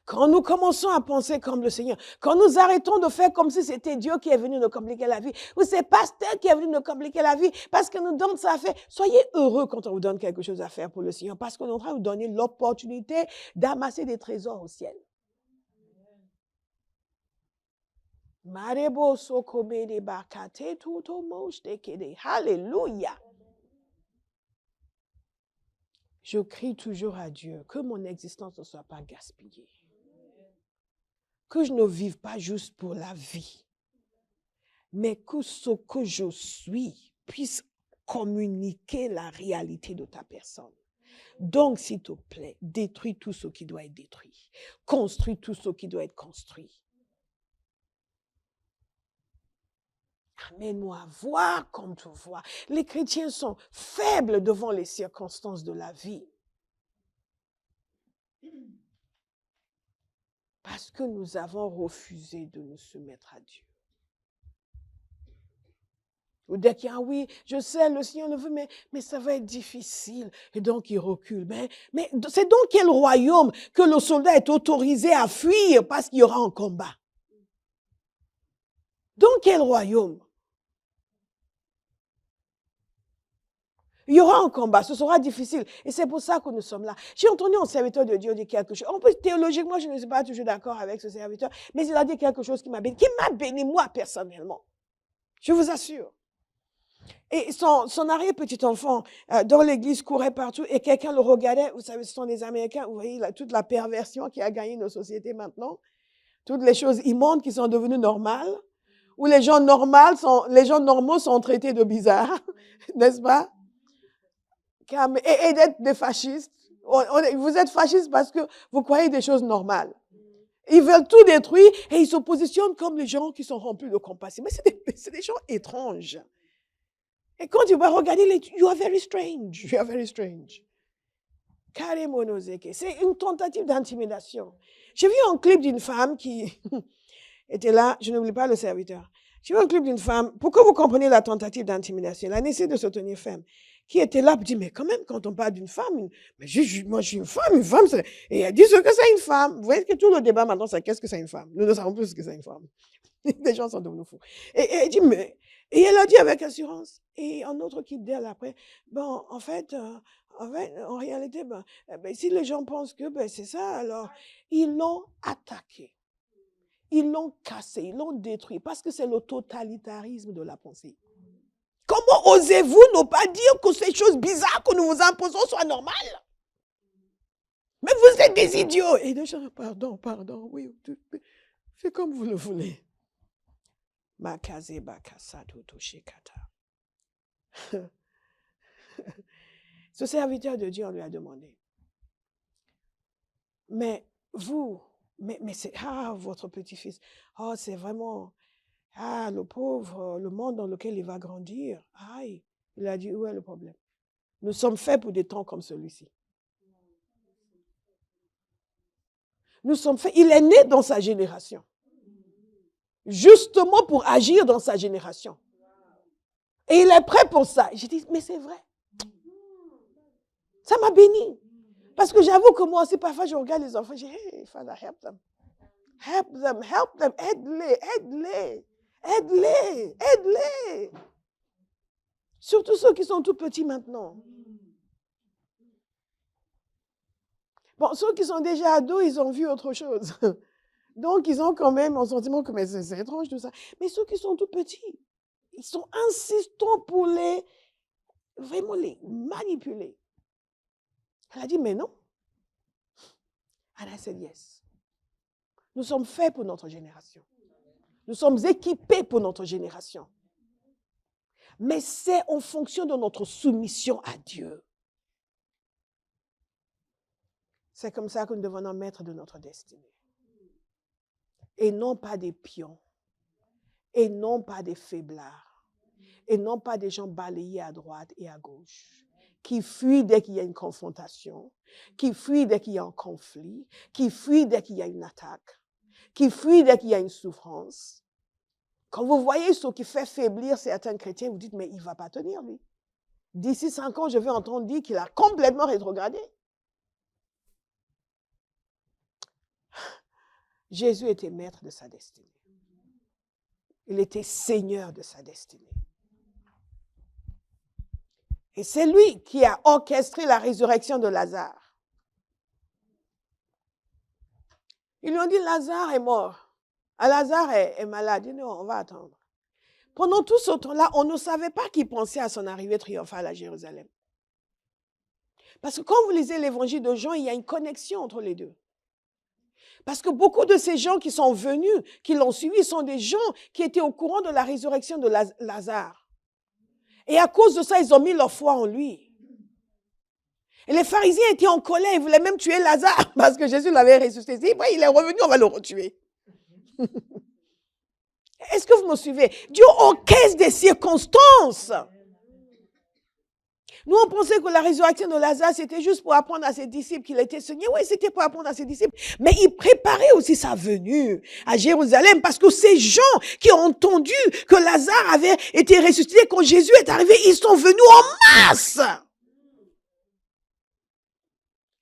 Quand nous commençons à penser comme le Seigneur, quand nous arrêtons de faire comme si c'était Dieu qui est venu nous compliquer la vie, ou c'est pasteur qui est venu nous compliquer la vie parce que nous donne ça à faire. Soyez heureux quand on vous donne quelque chose à faire pour le Seigneur parce qu'on est en train de vous donner l'opportunité d'amasser des trésors au ciel. Alléluia. Je crie toujours à Dieu que mon existence ne soit pas gaspillée. Que je ne vive pas juste pour la vie, mais que ce que je suis puisse communiquer la réalité de ta personne. Donc, s'il te plaît, détruis tout ce qui doit être détruit. Construis tout ce qui doit être construit. Amène-moi à voir comme tu vois. Les chrétiens sont faibles devant les circonstances de la vie. Parce que nous avons refusé de nous soumettre à Dieu. Ou dès qu'il y a, oui, je sais, le Seigneur le veut, mais ça va être difficile. Et donc, il recule. Mais c'est dans quel royaume que le soldat est autorisé à fuir parce qu'il y aura un combat? Dans quel royaume? Il y aura un combat, ce sera difficile. Et c'est pour ça que nous sommes là. J'ai entendu un serviteur de Dieu dire quelque chose. En plus, théologiquement, je ne suis pas toujours d'accord avec ce serviteur, mais il a dit quelque chose qui m'a béni moi personnellement. Je vous assure. Et son arrière-petit-enfant dans l'église courait partout et quelqu'un le regardait. Vous savez, ce sont des Américains. Vous voyez toute la perversion qui a gagné nos sociétés maintenant. Toutes les choses immondes qui sont devenues normales. Où les gens normaux sont traités de bizarres. N'est-ce pas? Et d'être des fascistes. Vous êtes fascistes parce que vous croyez des choses normales. Ils veulent tout détruire et ils se positionnent comme les gens qui sont remplis de compassion. Mais c'est des gens étranges. Et quand tu vas regarder, you are very strange. You are very strange. C'est une tentative d'intimidation. J'ai vu un clip d'une femme qui était là, je n'oublie pas le serviteur. J'ai vu un clip d'une femme, pour que vous compreniez la tentative d'intimidation, la nécessité de se tenir ferme, qui était là pour dire, mais quand même, quand on parle d'une femme, moi je suis une femme, et elle dit ce que c'est une femme. Vous voyez que tout le débat maintenant, c'est qu'est-ce que c'est une femme? Nous ne savons plus ce que c'est une femme. Les gens sont devenus fous. Et elle dit, et elle a dit avec assurance, et un autre qui dit après, bon, en fait, en réalité, si les gens pensent que c'est ça, alors, ils l'ont attaqué. Ils l'ont cassé, ils l'ont détruit, parce que c'est le totalitarisme de la pensée. Comment osez-vous ne pas dire que ces choses bizarres que nous vous imposons soient normales? Mais vous êtes des idiots. Et les gens, pardon, oui, faites comme vous le voulez. Ce serviteur de Dieu, on lui a demandé, mais vous, mais c'est, votre petit-fils, c'est vraiment, le pauvre, le monde dans lequel il va grandir, aïe. Il a dit, où est le problème? Nous sommes faits pour des temps comme celui-ci. Nous sommes faits, il est né dans sa génération. Justement pour agir dans sa génération. Et il est prêt pour ça. J'ai dit, mais c'est vrai. Ça m'a béni. Parce que j'avoue que moi aussi, parfois, je regarde les enfants, je dis, hey, Father, help them. Help them, help them. Aide-les. Surtout ceux qui sont tout petits maintenant. Bon, ceux qui sont déjà ados, ils ont vu autre chose. Donc, ils ont quand même un sentiment que mais c'est étrange tout ça. Mais ceux qui sont tout petits, ils sont insistants pour vraiment les manipuler. Elle a dit, mais non. Elle a dit, yes. Nous sommes faits pour notre génération. Nous sommes équipés pour notre génération. Mais c'est en fonction de notre soumission à Dieu. C'est comme ça que nous devenons maîtres de notre destinée. Et non pas des pions. Et non pas des faiblards. Et non pas des gens balayés à droite et à gauche. Qui fuient dès qu'il y a une confrontation. Qui fuient dès qu'il y a un conflit. Qui fuient dès qu'il y a une attaque. Qui fuient dès qu'il y a une souffrance. Quand vous voyez ce qui fait faiblir certains chrétiens, vous dites, mais il ne va pas tenir, lui. D'ici 5 ans, je vais entendre dire qu'il a complètement rétrogradé. Jésus était maître de sa destinée. Il était seigneur de sa destinée. Et c'est lui qui a orchestré la résurrection de Lazare. Ils lui ont dit, Lazare est mort. Lazare est malade. Il dit, non, on va attendre. Pendant tout ce temps-là, on ne savait pas qu'il pensait à son arrivée triomphale à Jérusalem. Parce que quand vous lisez l'évangile de Jean, il y a une connexion entre les deux. Parce que beaucoup de ces gens qui sont venus, qui l'ont suivi, sont des gens qui étaient au courant de la résurrection de Lazare. Et à cause de ça, ils ont mis leur foi en lui. Et les pharisiens étaient en colère, ils voulaient même tuer Lazare parce que Jésus l'avait ressuscité. Après, il est revenu, on va le retuer. Est-ce que vous me suivez? Dieu orchestre des circonstances. Nous, on pensait que la résurrection de Lazare, c'était juste pour apprendre à ses disciples qu'il était Seigneur. Oui, c'était pour apprendre à ses disciples. Mais il préparait aussi sa venue à Jérusalem parce que ces gens qui ont entendu que Lazare avait été ressuscité quand Jésus est arrivé, ils sont venus en masse.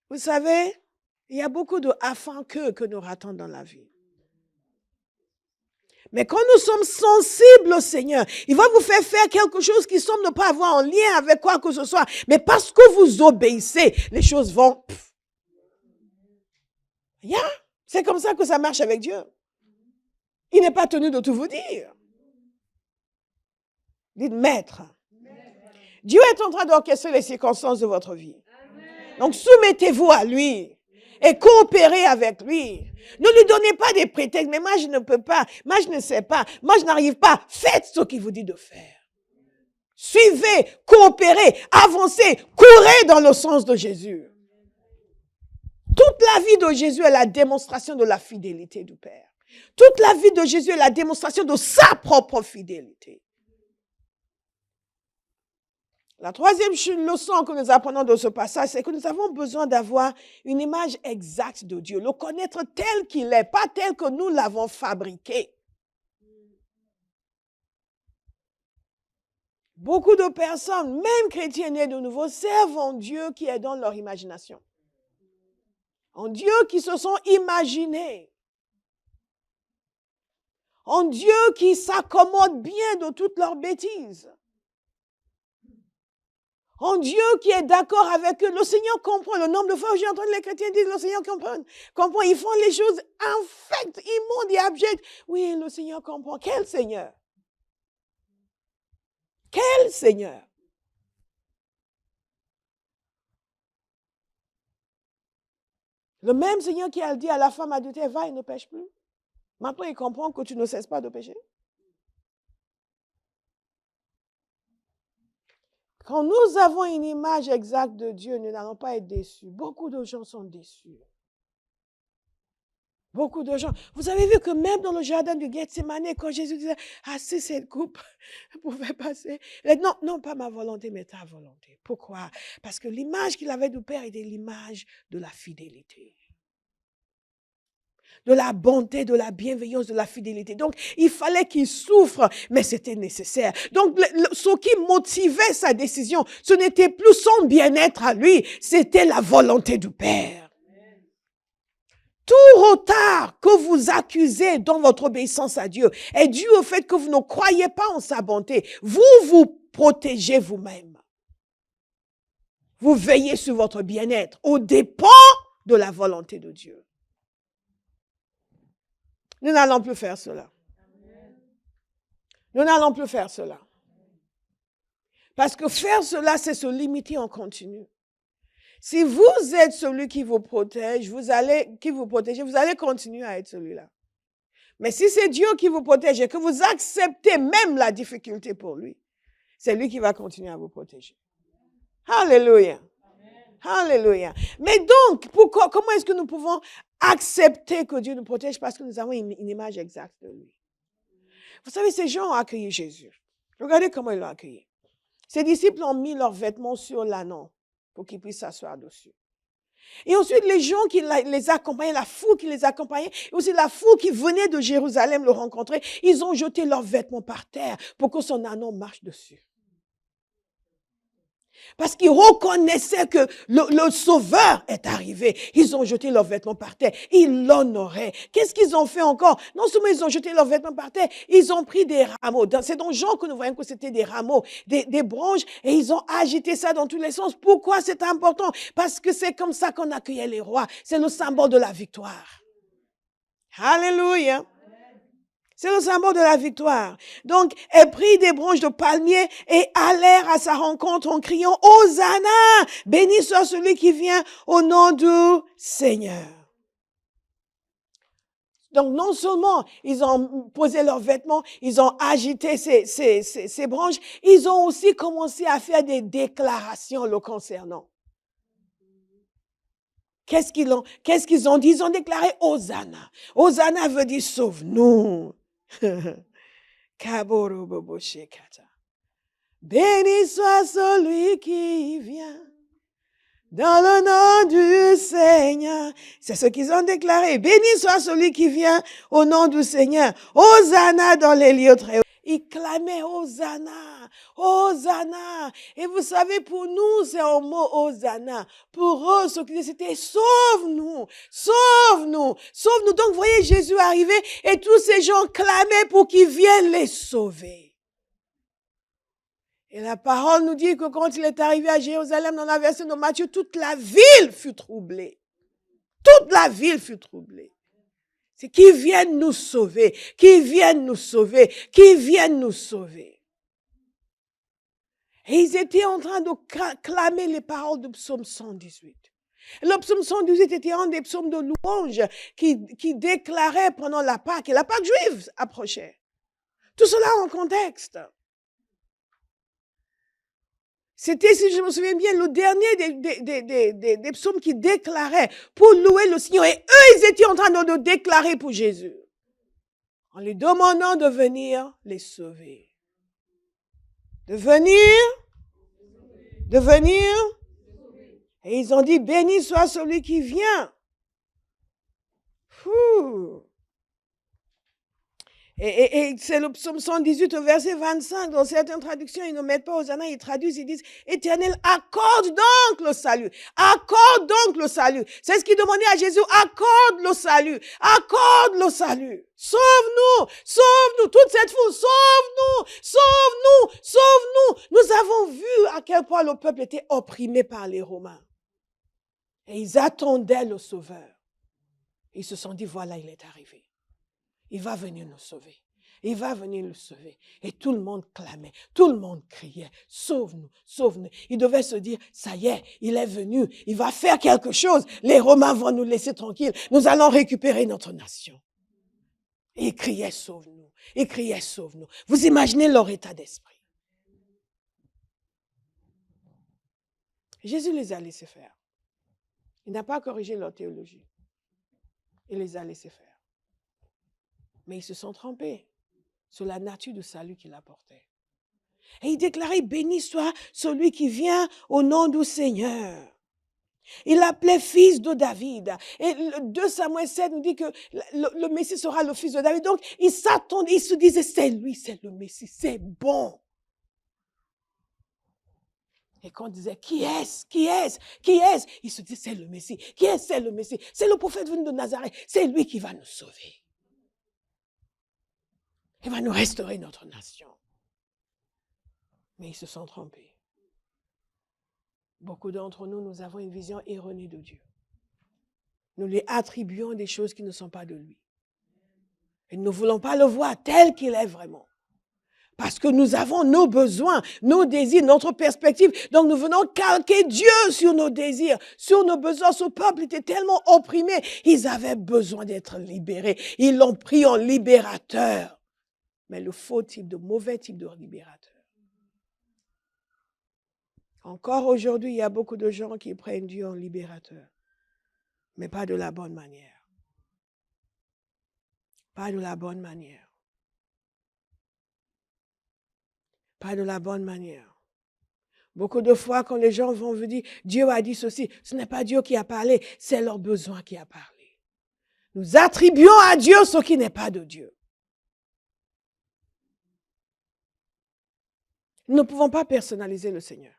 Vous savez, il y a beaucoup de afin que nous ratons dans la vie. Mais quand nous sommes sensibles au Seigneur, il va vous faire quelque chose qui semble ne pas avoir un lien avec quoi que ce soit. Mais parce que vous obéissez, les choses vont... C'est comme ça que ça marche avec Dieu. Il n'est pas tenu de tout vous dire. Dites, Maître, Dieu est en train d'orchestrer les circonstances de votre vie. Donc soumettez-vous à lui et coopérez avec lui. Ne lui donnez pas des prétextes. Mais moi, je ne peux pas. Moi, je ne sais pas. Moi, je n'arrive pas. Faites ce qu'il vous dit de faire. Suivez, coopérez, avancez, courez dans le sens de Jésus. Toute la vie de Jésus est la démonstration de la fidélité du Père. Toute la vie de Jésus est la démonstration de sa propre fidélité. La troisième leçon que nous apprenons de ce passage, c'est que nous avons besoin d'avoir une image exacte de Dieu, le connaître tel qu'il est, pas tel que nous l'avons fabriqué. Beaucoup de personnes, même chrétiennes nés de nouveau, servent un Dieu qui est dans leur imagination. Un Dieu qui se sont imaginés. Un Dieu qui s'accommode bien de toutes leurs bêtises. Un Dieu qui est d'accord avec eux. Le Seigneur comprend. Le nombre de fois où j'ai entendu les chrétiens dire, le Seigneur comprend. Ils font les choses infectes, immondes et abjectes. Oui, le Seigneur comprend. Quel Seigneur? Quel Seigneur? Le même Seigneur qui a dit à la femme adultère, va et ne pêche plus. Maintenant, il comprend que tu ne cesses pas de pécher. Quand nous avons une image exacte de Dieu, nous n'allons pas être déçus. Beaucoup de gens sont déçus. Beaucoup de gens. Vous avez vu que même dans le jardin de Gethsémane, quand Jésus disait, assez cette coupe pouvait passer. Non, non, pas ma volonté, mais ta volonté. Pourquoi? Parce que l'image qu'il avait du Père était l'image de la fidélité. De la bonté, de la bienveillance, de la fidélité. Donc, il fallait qu'il souffre, mais c'était nécessaire. Donc, ce qui motivait sa décision, ce n'était plus son bien-être à lui, c'était la volonté du Père. Tout retard que vous accusez dans votre obéissance à Dieu est dû au fait que vous ne croyez pas en sa bonté. Vous vous protégez vous-même. Vous veillez sur votre bien-être aux dépens de la volonté de Dieu. Nous n'allons plus faire cela. Nous n'allons plus faire cela. Parce que faire cela, c'est se limiter en continu. Si vous êtes celui qui vous protège, vous allez continuer à être celui-là. Mais si c'est Dieu qui vous protège et que vous acceptez même la difficulté pour lui, c'est lui qui va continuer à vous protéger. Alléluia. Alléluia. Mais donc, comment est-ce que nous pouvons accepter que Dieu nous protège? Parce que nous avons une image exacte de lui. Vous savez, ces gens ont accueilli Jésus. Regardez comment ils l'ont accueilli. Ses disciples ont mis leurs vêtements sur l'ânon pour qu'ils puissent s'asseoir dessus. Et ensuite, les gens qui les accompagnaient, la foule qui les accompagnait, et aussi la foule qui venait de Jérusalem le rencontrer, ils ont jeté leurs vêtements par terre pour que son ânon marche dessus. Parce qu'ils reconnaissaient que le Sauveur est arrivé. Ils ont jeté leurs vêtements par terre. Ils l'honoraient. Qu'est-ce qu'ils ont fait encore? Non seulement ils ont jeté leurs vêtements par terre, ils ont pris des rameaux. C'est dans Jean que nous voyons que c'était des rameaux, des branches, et ils ont agité ça dans tous les sens. Pourquoi c'est important? Parce que c'est comme ça qu'on accueillait les rois. C'est le symbole de la victoire. Alléluia. C'est le symbole de la victoire. Donc, elle prit des branches de palmier et allèrent à sa rencontre en criant, Hosanna! Béni soit celui qui vient au nom du Seigneur. Donc, non seulement ils ont posé leurs vêtements, ils ont agité ces branches, ils ont aussi commencé à faire des déclarations le concernant. Qu'est-ce qu'ils ont dit? Ils ont déclaré Hosanna. Hosanna veut dire sauve-nous. Béni soit celui qui vient dans le nom du Seigneur. C'est ce qu'ils ont déclaré. Béni soit celui qui vient au nom du Seigneur. Hosanna dans les lieux très hauts. Ils clamaient Hosanna, Hosanna. Et vous savez, pour nous, c'est un mot Hosanna. Pour eux, ce qu'ils disaient, c'était sauve-nous, sauve-nous, sauve-nous. Donc, vous voyez Jésus arriver et tous ces gens clamaient pour qu'il vienne les sauver. Et la parole nous dit que quand il est arrivé à Jérusalem, dans la version de Matthieu, toute la ville fut troublée. Toute la ville fut troublée. C'est qu'ils viennent nous sauver, qu'ils viennent nous sauver, qu'ils viennent nous sauver. Et ils étaient en train de clamer les paroles du psaume 118. Le psaume 118 était un des psaumes de louange qui déclarait pendant la Pâque, et la Pâque juive approchait. Tout cela en contexte. C'était, si je me souviens bien, le dernier des psaumes qui déclarait pour louer le Seigneur. Et eux, ils étaient en train de déclarer pour Jésus. En lui demandant de venir les sauver. De venir. Et ils ont dit, béni soit celui qui vient. Et c'est le psaume 118 au verset 25. Dans certaines traductions, ils ne mettent pas Hosanna, ils traduisent, ils disent, Éternel, accorde donc le salut. Accorde donc le salut. C'est ce qu'ils demandaient à Jésus, accorde le salut. Accorde le salut. Sauve-nous, sauve-nous, toute cette foule, sauve-nous, sauve-nous, sauve-nous. Nous avons vu à quel point le peuple était opprimé par les Romains. Et ils attendaient le Sauveur. Ils se sont dit, voilà, il est arrivé. Il va venir nous sauver. Il va venir nous sauver. Et tout le monde clamait, tout le monde criait, sauve-nous, sauve-nous. Il devait se dire, ça y est, il est venu, il va faire quelque chose. Les Romains vont nous laisser tranquilles. Nous allons récupérer notre nation. Et ils criaient, sauve-nous. Ils criaient, sauve-nous. Vous imaginez leur état d'esprit. Jésus les a laissés faire. Il n'a pas corrigé leur théologie. Il les a laissés faire. Mais ils se sont trompés sur la nature du salut qu'il apportait. Et il déclarait, béni soit celui qui vient au nom du Seigneur. Il l'appelait fils de David. Et 2 Samuel 7 nous dit que le Messie sera le fils de David. Donc, il s'attendait, il se disait, c'est lui, c'est le Messie, c'est bon. Et quand on disait, qui est-ce? Qui est-ce? Qui est-ce? Il se dit, c'est le Messie. Qui est-ce? C'est le Messie. C'est le prophète venu de Nazareth. C'est lui qui va nous sauver. Il va nous restaurer notre nation. Mais ils se sont trompés. Beaucoup d'entre nous, nous avons une vision erronée de Dieu. Nous lui attribuons des choses qui ne sont pas de lui. Et nous ne voulons pas le voir tel qu'il est vraiment. Parce que nous avons nos besoins, nos désirs, notre perspective. Donc nous venons calquer Dieu sur nos désirs, sur nos besoins. Ce peuple était tellement opprimé. Ils avaient besoin d'être libérés. Ils l'ont pris en libérateur. Mais le faux type, de mauvais type de libérateur. Encore aujourd'hui, il y a beaucoup de gens qui prennent Dieu en libérateur. Mais pas de la bonne manière. Pas de la bonne manière. Pas de la bonne manière. Beaucoup de fois, quand les gens vont vous dire, Dieu a dit ceci, ce n'est pas Dieu qui a parlé, c'est leur besoin qui a parlé. Nous attribuons à Dieu ce qui n'est pas de Dieu. Nous ne pouvons pas personnaliser le Seigneur.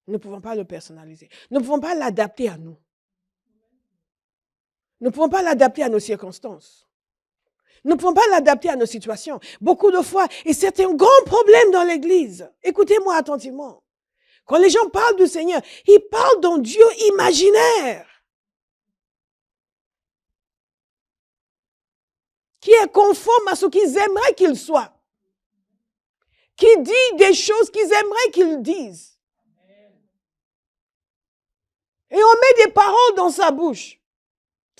Nous ne pouvons pas le personnaliser. Nous ne pouvons pas l'adapter à nous. Nous ne pouvons pas l'adapter à nos circonstances. Nous ne pouvons pas l'adapter à nos situations. Beaucoup de fois, et c'est un grand problème dans l'Église. Écoutez-moi attentivement. Quand les gens parlent du Seigneur, ils parlent d'un Dieu imaginaire qui est conforme à ce qu'ils aimeraient qu'il soit, qui dit des choses qu'ils aimeraient qu'il dise. Et on met des paroles dans sa bouche.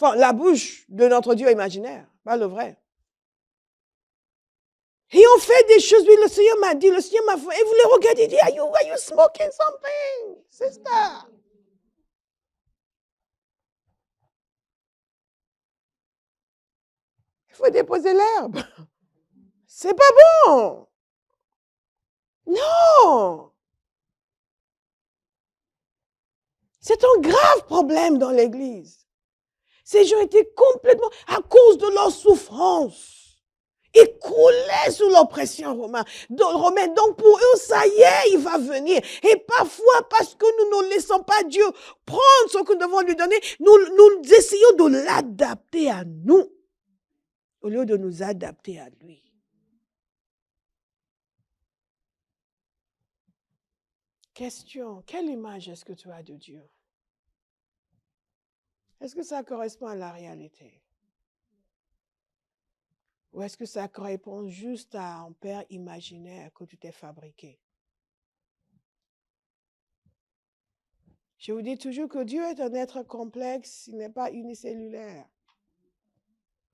Enfin, la bouche de notre Dieu imaginaire, pas le vrai. Et on fait des choses, oui, le Seigneur m'a dit, le Seigneur m'a fait, et vous les regardez, il dit, are you smoking something, sister? Il faut déposer l'herbe. C'est pas bon. Non. C'est un grave problème dans l'Église. Ces gens étaient complètement, à cause de leur souffrance, ils croulaient sous l'oppression romaine. Donc pour eux, ça y est, il va venir. Et parfois, parce que nous ne laissons pas Dieu prendre ce que nous devons lui donner, nous essayons de l'adapter à nous, au lieu de nous adapter à lui. Question, quelle image est-ce que tu as de Dieu? Est-ce que ça correspond à la réalité? Ou est-ce que ça correspond juste à un père imaginaire que tu t'es fabriqué? Je vous dis toujours que Dieu est un être complexe, il n'est pas unicellulaire.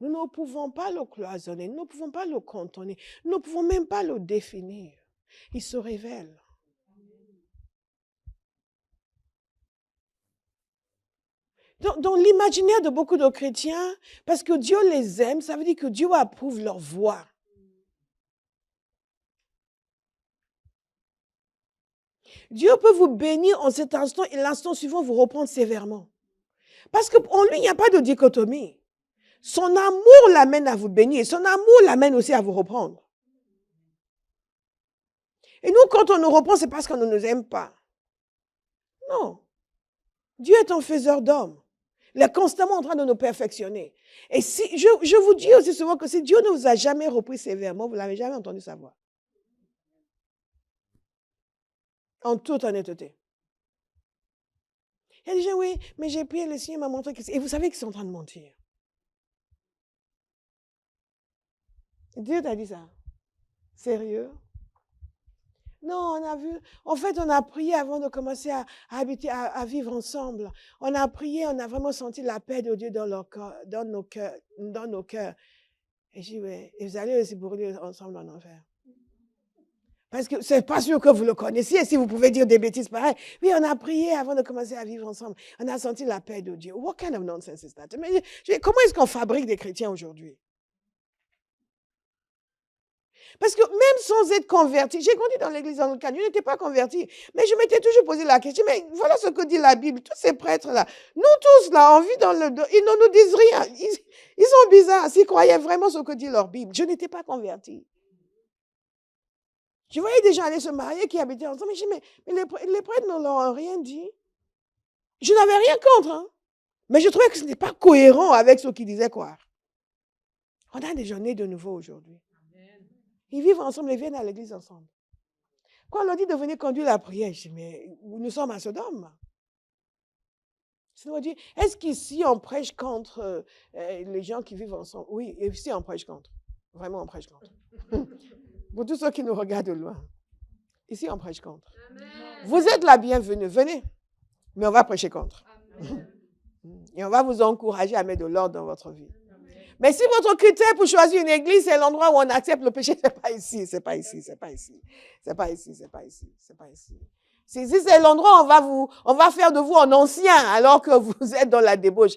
Nous ne pouvons pas le cloisonner, nous ne pouvons pas le contourner, nous ne pouvons même pas le définir. Il se révèle. Dans l'imaginaire de beaucoup de chrétiens, parce que Dieu les aime, ça veut dire que Dieu approuve leur voie. Dieu peut vous bénir en cet instant et l'instant suivant vous reprendre sévèrement. Parce qu'en lui, il n'y a pas de dichotomie. Son amour l'amène à vous bénir et son amour l'amène aussi à vous reprendre. Et nous, quand on nous reprend, c'est parce qu'on ne nous aime pas. Non. Dieu est un faiseur d'hommes. Il est constamment en train de nous perfectionner. Et si je vous dis aussi souvent que si Dieu ne vous a jamais repris sévèrement, vous ne l'avez jamais entendu sa voix. En toute honnêteté. Il y a des gens, oui, mais j'ai prié, le Seigneur m'a montré que... Et vous savez qu'ils sont en train de mentir. Dieu t'a dit ça. Sérieux? Non, on a vu. En fait, on a prié avant de commencer à habiter, à vivre ensemble. On a prié, on a vraiment senti la paix de Dieu dans nos cœurs. Et je dis, ouais, et vous allez aussi brûler ensemble en enfer. Parce que c'est pas sûr que vous le connaissiez, si vous pouvez dire des bêtises pareilles. Oui, on a prié avant de commencer à vivre ensemble. On a senti la paix de Dieu. What kind of nonsense is that? Mais comment est-ce qu'on fabrique des chrétiens aujourd'hui? Parce que même sans être converti, j'ai grandi dans l'église anglicane, je n'étais pas converti, mais je m'étais toujours posé la question, mais voilà ce que dit la Bible, tous ces prêtres-là, nous tous là, on vit dans le dos, ils ne nous disent rien, ils sont bizarres, s'ils croyaient vraiment ce que dit leur Bible. Je n'étais pas converti. Je voyais des gens aller se marier qui habitaient ensemble, mais je dis, mais les prêtres ne leur ont rien dit. Je n'avais rien contre, hein, mais je trouvais que ce n'était pas cohérent avec ce qu'ils disaient croire. On a des gens nés de nouveau aujourd'hui. Ils vivent ensemble, ils viennent à l'église ensemble. Quand on leur dit de venir conduire la prière, je dis, mais nous sommes à Sodome. Ça doit dire, est-ce qu'ici on prêche contre les gens qui vivent ensemble? Oui, ici on prêche contre. Vraiment, on prêche contre. Pour tous ceux qui nous regardent de loin. Ici, on prêche contre. Amen. Vous êtes la bienvenue, venez. Mais on va prêcher contre. Amen. Et on va vous encourager à mettre de l'ordre dans votre vie. Amen. Mais si votre critère pour choisir une église, c'est l'endroit où on accepte le péché, c'est pas ici, c'est pas ici, c'est pas ici. C'est pas ici, c'est pas ici, c'est pas ici. Si c'est l'endroit où on va faire de vous un ancien alors que vous êtes dans la débauche.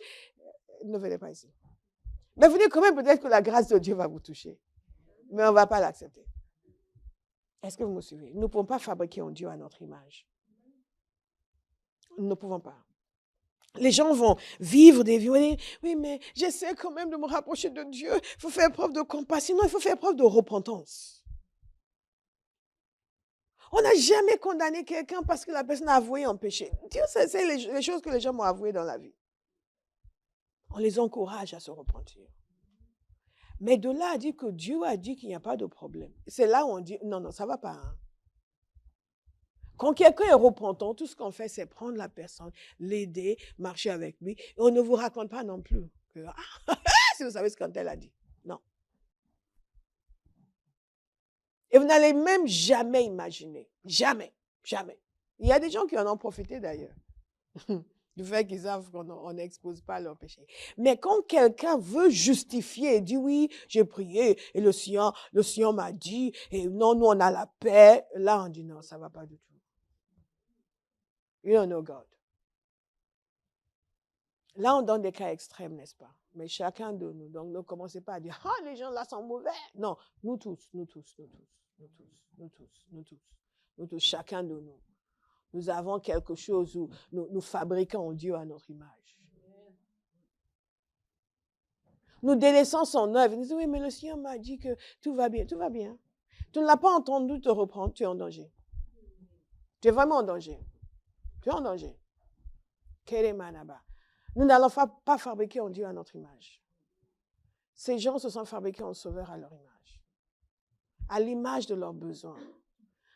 Ne venez pas ici. Mais venez quand même, peut-être que la grâce de Dieu va vous toucher. Mais on ne va pas l'accepter. Est-ce que vous me suivez? Nous ne pouvons pas fabriquer un Dieu à notre image. Nous ne pouvons pas. Les gens vont vivre des vies. Oui, mais j'essaie quand même de me rapprocher de Dieu. Il faut faire preuve de compassion. Non, il faut faire preuve de repentance. On n'a jamais condamné quelqu'un parce que la personne a avoué un péché. Dieu, c'est les choses que les gens m'ont avouées dans la vie. On les encourage à se repentir. Mais de là à dire que Dieu a dit qu'il n'y a pas de problème. C'est là où on dit, non, ça ne va pas. Hein. Quand quelqu'un est repentant, tout ce qu'on fait, c'est prendre la personne, l'aider, marcher avec lui. Et on ne vous raconte pas non plus que, si vous savez ce qu'elle a dit. Non. Et vous n'allez même jamais imaginer. Jamais. Jamais. Il y a des gens qui en ont profité d'ailleurs. Du fait qu'ils savent qu'on n'expose pas leur péché. Mais quand quelqu'un veut justifier et dit oui, j'ai prié et le Seigneur m'a dit, et non, nous on a la paix, là on dit non, ça ne va pas du tout. You don't know God. Là on donne des cas extrêmes, n'est-ce pas? Mais chacun de nous, donc ne commencez pas à dire, les gens là sont mauvais. Non, nous tous, chacun de nous. Nous avons quelque chose où nous fabriquons Dieu à notre image. Nous délaissons son œuvre. Nous disons, oui, mais le Seigneur m'a dit que tout va bien. Tout va bien. Tu ne l'as pas entendu te reprendre, tu es en danger. Tu es vraiment en danger. Tu es en danger. Nous n'allons pas fabriquer un Dieu à notre image. Ces gens se sont fabriqués en sauveur à leur image. À l'image de leurs besoins.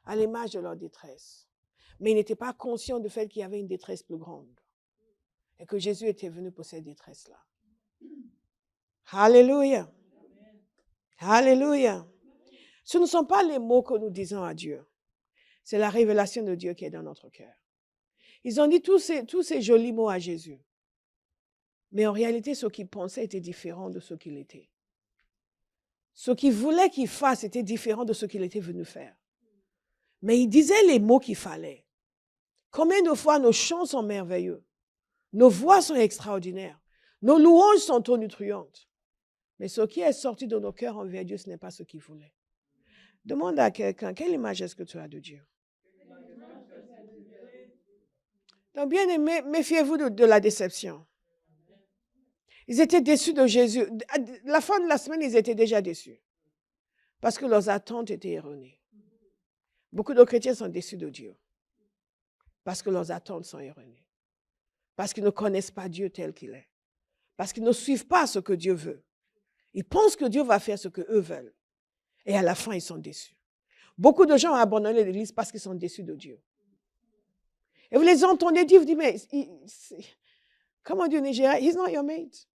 À l'image de leur détresse. Mais ils n'étaient pas conscients du fait qu'il y avait une détresse plus grande. Et que Jésus était venu pour cette détresse-là. Alléluia. Alléluia. Ce ne sont pas les mots que nous disons à Dieu. C'est la révélation de Dieu qui est dans notre cœur. Ils ont dit tous ces jolis mots à Jésus. Mais en réalité, ce qu'ils pensaient était différent de ce qu'il était. Ce qu'ils voulaient qu'il fasse était différent de ce qu'il était venu faire. Mais ils disaient les mots qu'il fallait. Combien de fois nos chants sont merveilleux, nos voix sont extraordinaires, nos louanges sont tonitruantes. Mais ce qui est sorti de nos cœurs envers Dieu, ce n'est pas ce qu'il voulait. Demande à quelqu'un, quelle image est-ce que tu as de Dieu? Donc, bien aimé, méfiez-vous de la déception. Ils étaient déçus de Jésus. À la fin de la semaine, ils étaient déjà déçus. Parce que leurs attentes étaient erronées. Beaucoup de chrétiens sont déçus de Dieu. Parce que leurs attentes sont erronées. Parce qu'ils ne connaissent pas Dieu tel qu'il est. Parce qu'ils ne suivent pas ce que Dieu veut. Ils pensent que Dieu va faire ce qu'eux veulent. Et à la fin, ils sont déçus. Beaucoup de gens ont abandonné l'église parce qu'ils sont déçus de Dieu. Et vous les entendez dire, vous dites, mais comment dire au Nigeria, he's not your mate.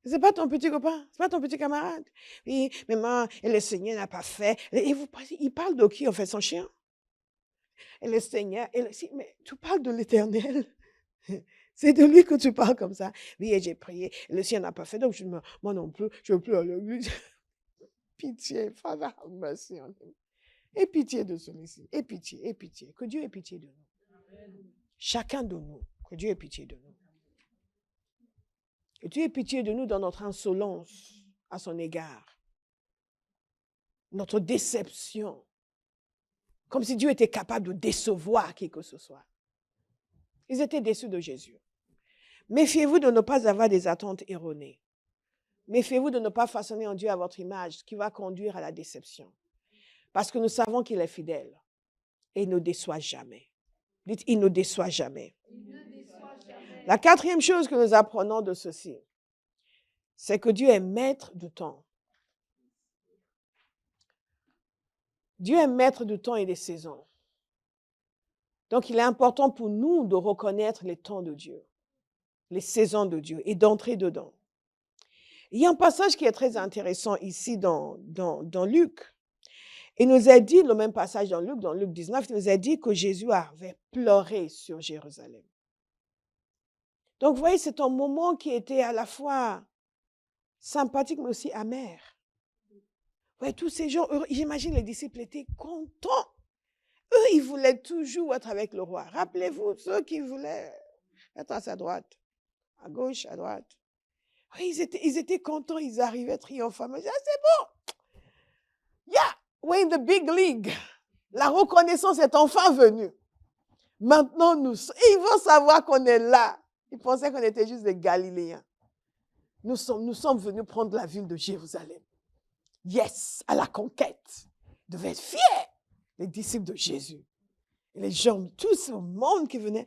C'est pas ton petit copain, c'est pas ton petit camarade. Oui, mais moi, et le Seigneur n'a pas fait. Et vous pensez, il parle de qui, en fait, son chien? Et le Seigneur, mais tu parles de l'Éternel. C'est de lui que tu parles comme ça. Oui, et j'ai prié, le Seigneur n'a pas fait, donc moi non plus, je ne veux plus à l'église. Pitié, Father, have mercy on him. Et pitié de celui-ci, et pitié, et pitié. Que Dieu ait pitié de nous. Amen. Chacun de nous, que Dieu ait pitié de nous. Que Dieu ait pitié de nous dans notre insolence à son égard. Notre déception. Comme si Dieu était capable de décevoir qui que ce soit. Ils étaient déçus de Jésus. Méfiez-vous de ne pas avoir des attentes erronées. Méfiez-vous de ne pas façonner un Dieu à votre image, ce qui va conduire à la déception. Parce que nous savons qu'il est fidèle. Et il ne déçoit jamais. Dites, il ne déçoit jamais. La quatrième chose que nous apprenons de ceci, c'est que Dieu est maître du temps. Dieu est maître du temps et des saisons. Donc, il est important pour nous de reconnaître les temps de Dieu. les saisons de Dieu et d'entrer dedans. Il y a un passage qui est très intéressant ici dans Luc. Il nous a dit, le même passage dans Luc 19, il nous a dit que Jésus avait pleuré sur Jérusalem. Donc, vous voyez, c'est un moment qui était à la fois sympathique, mais aussi amer. Vous voyez, tous ces gens, j'imagine les disciples étaient contents. Eux, ils voulaient toujours être avec le roi. Rappelez-vous, ceux qui voulaient être à sa droite, à gauche, à droite. Oui, ils étaient contents, ils arrivaient triomphants. Ils disaient, c'est bon. Yeah, we're in the big league. La reconnaissance est enfin venue. Maintenant, ils vont savoir qu'on est là. Ils pensaient qu'on était juste des Galiléens. Nous sommes venus prendre la ville de Jérusalem. Yes, à la conquête. Ils devaient être fiers, les disciples de Jésus. Et les gens, tout ce monde qui venait,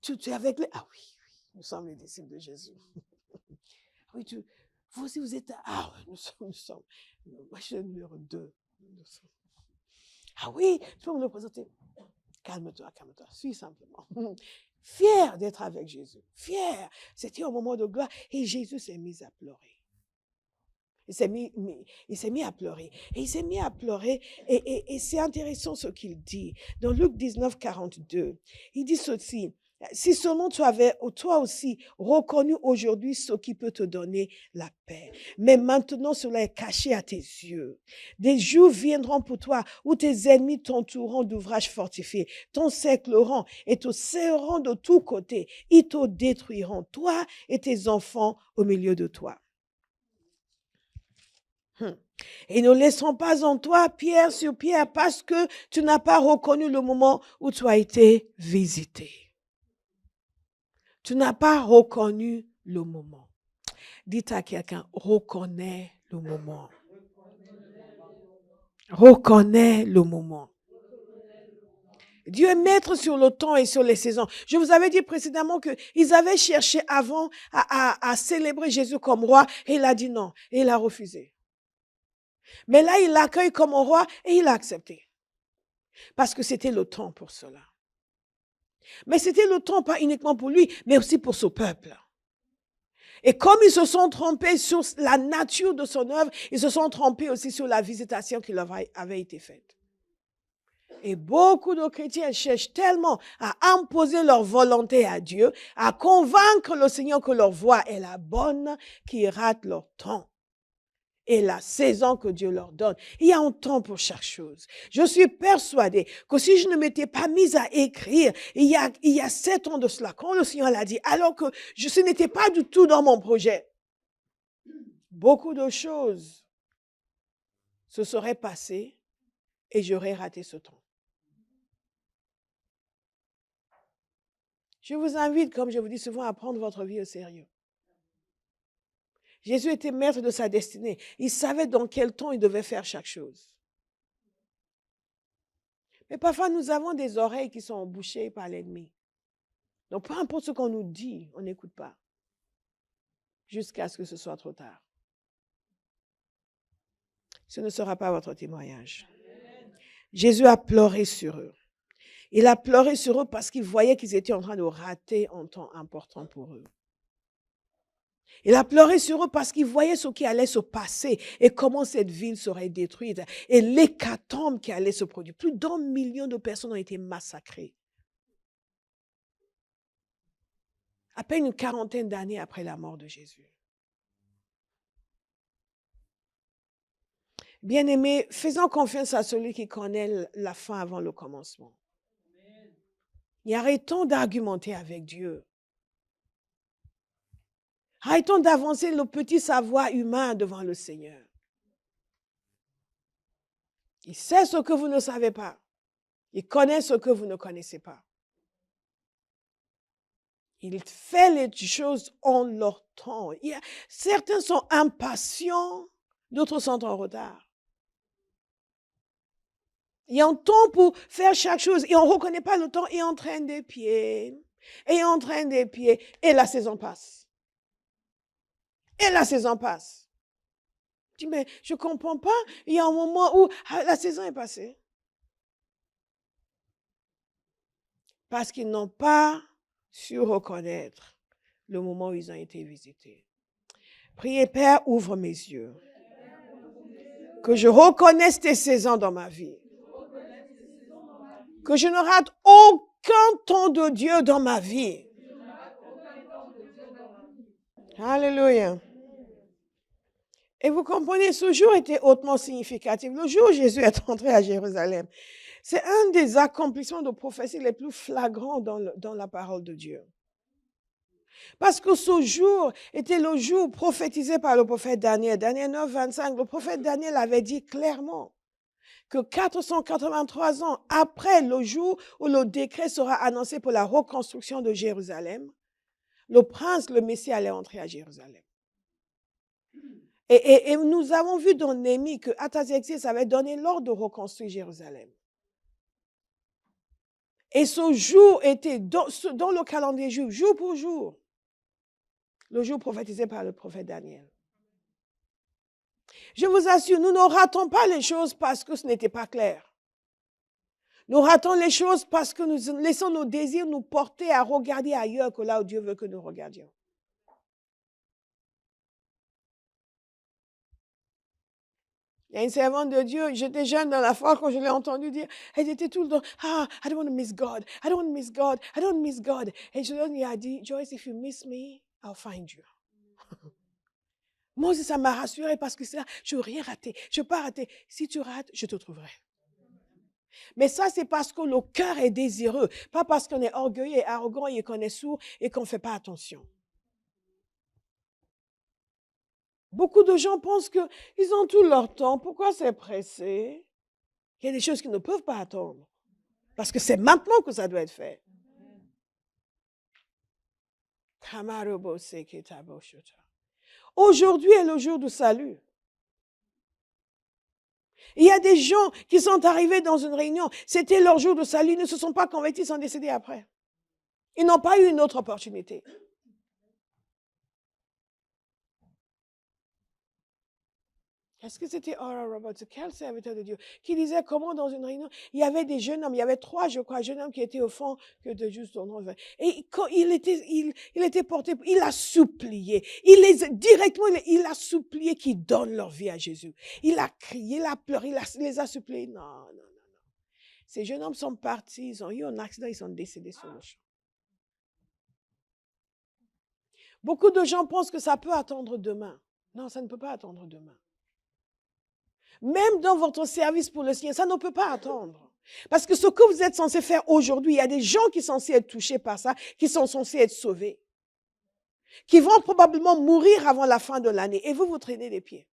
tu es avec les... Ah oui, nous sommes les disciples de Jésus. Oui, vous aussi, vous êtes... Ah oui, nous sommes... Moi, je suis le numéro 2. Ah oui, tu peux me le présenter. Calme-toi, suis simplement. Fier d'être avec Jésus. Fier. C'était un moment de gloire. Et Jésus s'est mis à pleurer. Il s'est mis à pleurer. Et il s'est mis à pleurer. Et c'est intéressant ce qu'il dit. Dans Luc 19, 42, il dit ceci. Si seulement tu avais, toi aussi, reconnu aujourd'hui ce qui peut te donner la paix. Mais maintenant, cela est caché à tes yeux. Des jours viendront pour toi où tes ennemis t'entoureront d'ouvrages fortifiés, t'encercleront et te serreront de tous côtés. Ils te détruiront, toi et tes enfants au milieu de toi. Et ne laisseront pas en toi pierre sur pierre parce que tu n'as pas reconnu le moment où tu as été visité. Tu n'as pas reconnu le moment. Dites à quelqu'un, reconnais le moment. Reconnais le moment. Dieu est maître sur le temps et sur les saisons. Je vous avais dit précédemment qu'ils avaient cherché avant à célébrer Jésus comme roi et il a dit non et il a refusé. Mais là, il l'accueille comme roi et il a accepté. Parce que c'était le temps pour cela. Mais c'était le temps pas uniquement pour lui, mais aussi pour son peuple. Et comme ils se sont trompés sur la nature de son œuvre, ils se sont trompés aussi sur la visitation qui leur avait été faite. Et beaucoup de chrétiens cherchent tellement à imposer leur volonté à Dieu, à convaincre le Seigneur que leur voie est la bonne, qu'ils ratent leur temps et la saison que Dieu leur donne. Il y a un temps pour chaque chose. Je suis persuadée que si je ne m'étais pas mise à écrire, il y a 7 ans de cela, quand le Seigneur l'a dit, alors que ce n'était pas du tout dans mon projet, beaucoup de choses se seraient passées et j'aurais raté ce temps. Je vous invite, comme je vous dis souvent, à prendre votre vie au sérieux. Jésus était maître de sa destinée. Il savait dans quel temps il devait faire chaque chose. Mais parfois, nous avons des oreilles qui sont bouchées par l'ennemi. Donc, peu importe ce qu'on nous dit, on n'écoute pas. Jusqu'à ce que ce soit trop tard. Ce ne sera pas votre témoignage. Jésus a pleuré sur eux. Il a pleuré sur eux parce qu'il voyait qu'ils étaient en train de rater un temps important pour eux. Il a pleuré sur eux parce qu'il voyait ce qui allait se passer et comment cette ville serait détruite et l'hécatombe qui allait se produire. Plus d'1 million de personnes ont été massacrées. À peine une 40aine d'années après la mort de Jésus. Bien-aimés, faisons confiance à celui qui connaît la fin avant le commencement. Et arrêtons d'argumenter avec Dieu. Arrêtons d'avancer le petit savoir humain devant le Seigneur. Il sait ce que vous ne savez pas. Il connaît ce que vous ne connaissez pas. Il fait les choses en leur temps. Certains sont impatients, d'autres sont en retard. Il y a un temps pour faire chaque chose et on ne reconnaît pas le temps et on traîne des pieds. Et on traîne des pieds et la saison passe. Et la saison passe. Je dis, mais je ne comprends pas. Il y a un moment où la saison est passée. Parce qu'ils n'ont pas su reconnaître le moment où ils ont été visités. Priez, Père, ouvre mes yeux. Que je reconnaisse tes saisons dans ma vie. Que je ne rate aucun temps de Dieu dans ma vie. Alléluia. Et vous comprenez, ce jour était hautement significatif. Le jour où Jésus est entré à Jérusalem, c'est un des accomplissements de prophétie les plus flagrants dans la parole de Dieu. Parce que ce jour était le jour prophétisé par le prophète Daniel. Daniel 9, 25, le prophète Daniel avait dit clairement que 483 ans après le jour où le décret sera annoncé pour la reconstruction de Jérusalem, le prince, le Messie allait entrer à Jérusalem. Et nous avons vu dans Néhémie que Artaxerxès avait donné l'ordre de reconstruire Jérusalem. Et ce jour était dans le calendrier juif, jour pour jour, le jour prophétisé par le prophète Daniel. Je vous assure, nous ne ratons pas les choses parce que ce n'était pas clair. Nous ratons les choses parce que nous laissons nos désirs nous porter à regarder ailleurs que là où Dieu veut que nous regardions. Il y a une servante de Dieu, j'étais jeune dans la foi quand je l'ai entendu dire, elle était tout le temps, I don't want to miss God, I don't want to miss God, I don't miss God. Et je lui ai dit, Joyce, if you miss me, I'll find you. Moi aussi, ça m'a rassurée parce que ça, je ne veux rien rater, je ne veux pas rater. Si tu rates, je te trouverai. Mais ça, c'est parce que le cœur est désireux, pas parce qu'on est orgueilleux et arrogant et qu'on est sourd et qu'on ne fait pas attention. Beaucoup de gens pensent qu'ils ont tout leur temps. Pourquoi c'est pressé? Il y a des choses qui ne peuvent pas attendre. Parce que c'est maintenant que ça doit être fait. Aujourd'hui est le jour du salut. Il y a des gens qui sont arrivés dans une réunion, c'était leur jour de salut, ils ne se sont pas convertis, ils sont décédés après. Ils n'ont pas eu une autre opportunité. Est-ce que c'était Oral Roberts, quel serviteur de Dieu, qui disait comment dans une réunion, il y avait des jeunes hommes, il y avait 3, je crois, jeunes hommes qui étaient au fond que de juste au nom. Et quand il était porté, il a supplié, directement, il a supplié qu'ils donnent leur vie à Jésus. Il a crié, il a pleuré, il les a suppliés. Non, non, non, non. Ces jeunes hommes sont partis, ils ont eu un accident, ils sont décédés sur le champ. Beaucoup de gens pensent que ça peut attendre demain. Non, ça ne peut pas attendre demain. Même dans votre service pour le Seigneur, ça ne peut pas attendre. Parce que ce que vous êtes censé faire aujourd'hui, il y a des gens qui sont censés être touchés par ça, qui sont censés être sauvés, qui vont probablement mourir avant la fin de l'année. Et vous traînez les pieds.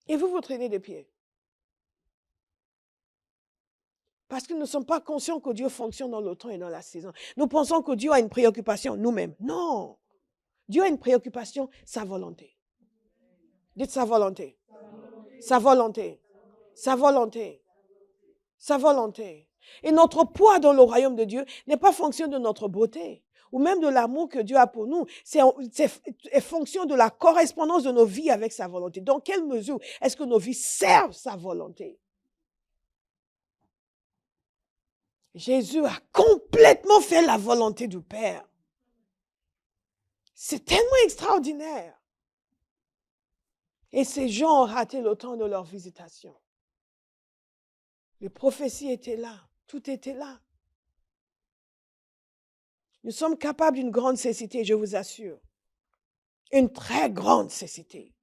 Et vous traînez les pieds. Parce que nous ne sommes pas conscients que Dieu fonctionne dans le temps et dans la saison. Nous pensons que Dieu a une préoccupation nous-mêmes. Non. Dieu a une préoccupation, sa volonté. Dites sa volonté. Sa volonté. Sa volonté. Sa volonté. Et notre poids dans le royaume de Dieu n'est pas fonction de notre beauté ou même de l'amour que Dieu a pour nous. C'est fonction de la correspondance de nos vies avec sa volonté. Dans quelle mesure est-ce que nos vies servent sa volonté? Jésus a complètement fait la volonté du Père. C'est tellement extraordinaire. Et ces gens ont raté le temps de leur visitation. Les prophéties étaient là. Tout était là. Nous sommes capables d'une grande cécité, je vous assure. Une très grande cécité.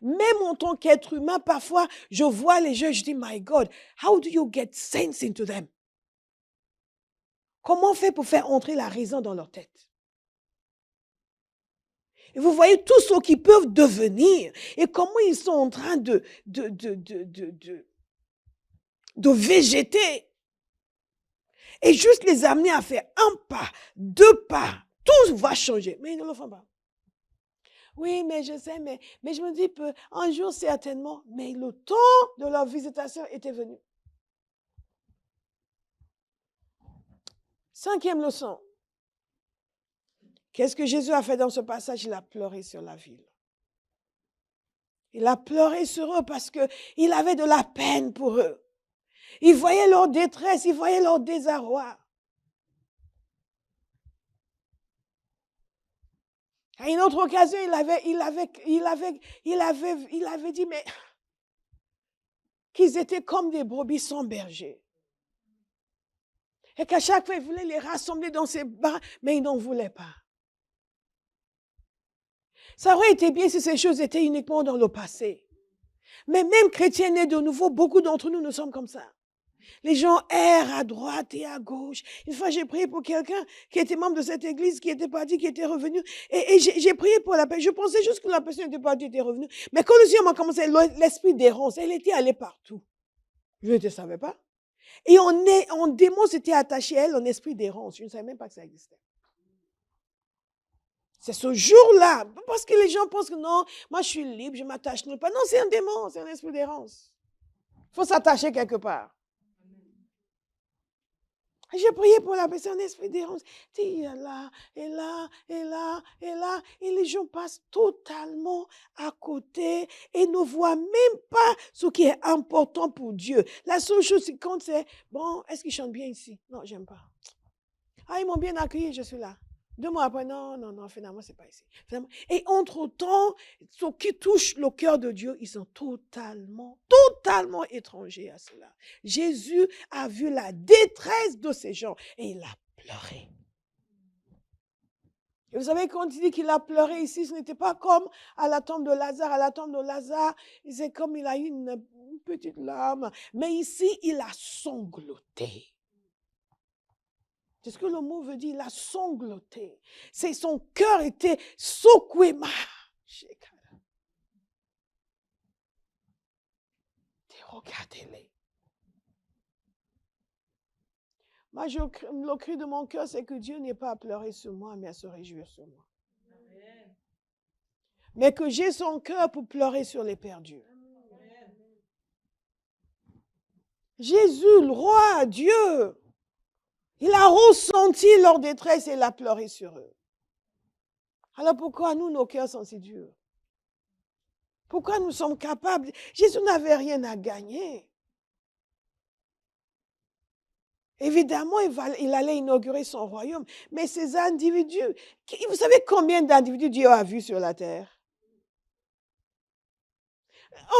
Même en tant qu'être humain, parfois, je vois les gens, je dis, my God, how do you get sense into them? Comment on fait pour faire entrer la raison dans leur tête? Et vous voyez tout ce qu'ils peuvent devenir et comment ils sont en train de végéter. Et juste les amener à faire un pas, 2 pas, tout va changer. Mais ils ne le font pas. Oui, mais je sais, mais je me dis un jour certainement, mais le temps de leur visitation était venu. 5e leçon. Qu'est-ce que Jésus a fait dans ce passage? Il a pleuré sur la ville. Il a pleuré sur eux parce qu'il avait de la peine pour eux. Il voyait leur détresse, il voyait leur désarroi. À une autre occasion, il avait dit, mais qu'ils étaient comme des brebis sans berger. Et qu'à chaque fois, il voulait les rassembler dans ses bras, mais il n'en voulait pas. Ça aurait été bien si ces choses étaient uniquement dans le passé. Mais même chrétiens nés de nouveau, beaucoup d'entre nous sommes comme ça. Les gens errent à droite et à gauche. Une fois, j'ai prié pour quelqu'un qui était membre de cette église, qui était parti, qui était revenu. Et j'ai prié pour la personne. Je pensais juste que la personne était partie, était revenue. Mais quand le Seigneur m'a commencé, l'esprit d'errance, elle était allée partout. Je ne savais pas. Et en démon s'était attaché à elle en esprit d'errance. Je ne savais même pas que ça existait. C'est ce jour-là, parce que les gens pensent que non, moi je suis libre, je ne m'attache pas. Non, c'est un démon, c'est un esprit d'errance. Il faut s'attacher quelque part. J'ai prié pour la personne, esprit d'errance. Il est là, et là, et là, et là. Et les gens passent totalement à côté et ne voient même pas ce qui est important pour Dieu. La seule chose qui compte, c'est, bon, est-ce qu'ils chantent bien ici? Non, j'aime pas. Ah, ils m'ont bien accueilli, je suis là. 2 mois après, non, finalement, c'est pas ici. Et entre-temps, ceux qui touchent le cœur de Dieu, ils sont totalement étrangers à cela. Jésus a vu la détresse de ces gens et il a pleuré. Et vous savez, quand il dit qu'il a pleuré ici, ce n'était pas comme à la tombe de Lazare. À la tombe de Lazare, c'est comme il a eu une petite larme. Mais ici, il a sangloté. C'est ce que le mot veut dire, il a sangloté. C'est son cœur était secoué. Regardez-les. Moi, le cri de mon cœur, c'est que Dieu n'est pas à pleurer sur moi, mais à se réjouir sur moi. Amen. Mais que j'ai son cœur pour pleurer sur les perdus. Amen. Jésus, le roi, Dieu, il a ressenti leur détresse et il a pleuré sur eux. Alors pourquoi nous, nos cœurs sont si durs? Pourquoi nous sommes capables? Jésus n'avait rien à gagner. Évidemment, il allait inaugurer son royaume, mais ces individus, vous savez combien d'individus Dieu a vus sur la terre?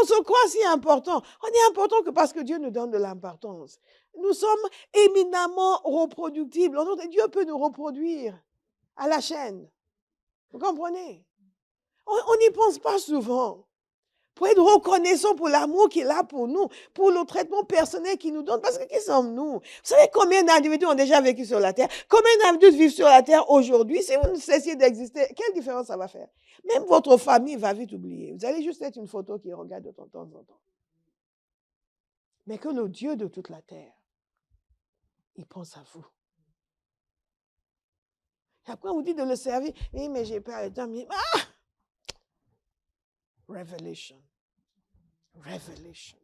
On se croit si important. On est important que parce que Dieu nous donne de l'importance. Nous sommes éminemment reproductibles. Dieu peut nous reproduire à la chaîne. Vous comprenez? On n'y pense pas souvent. Pour être reconnaissant pour l'amour qu'il a pour nous, pour le traitement personnel qu'il nous donne. Parce que qui sommes-nous? Vous savez combien d'individus ont déjà vécu sur la terre? Combien d'individus vivent sur la terre aujourd'hui? Si vous ne cessiez d'exister, quelle différence ça va faire? Même votre famille va vite oublier. Vous allez juste être une photo qui regarde de temps en temps. Mais que le Dieu de toute la terre, il pense à vous. Et après, on vous dit de le servir. Oui, mais j'ai pas le temps. Ah! Revelation. Revelation.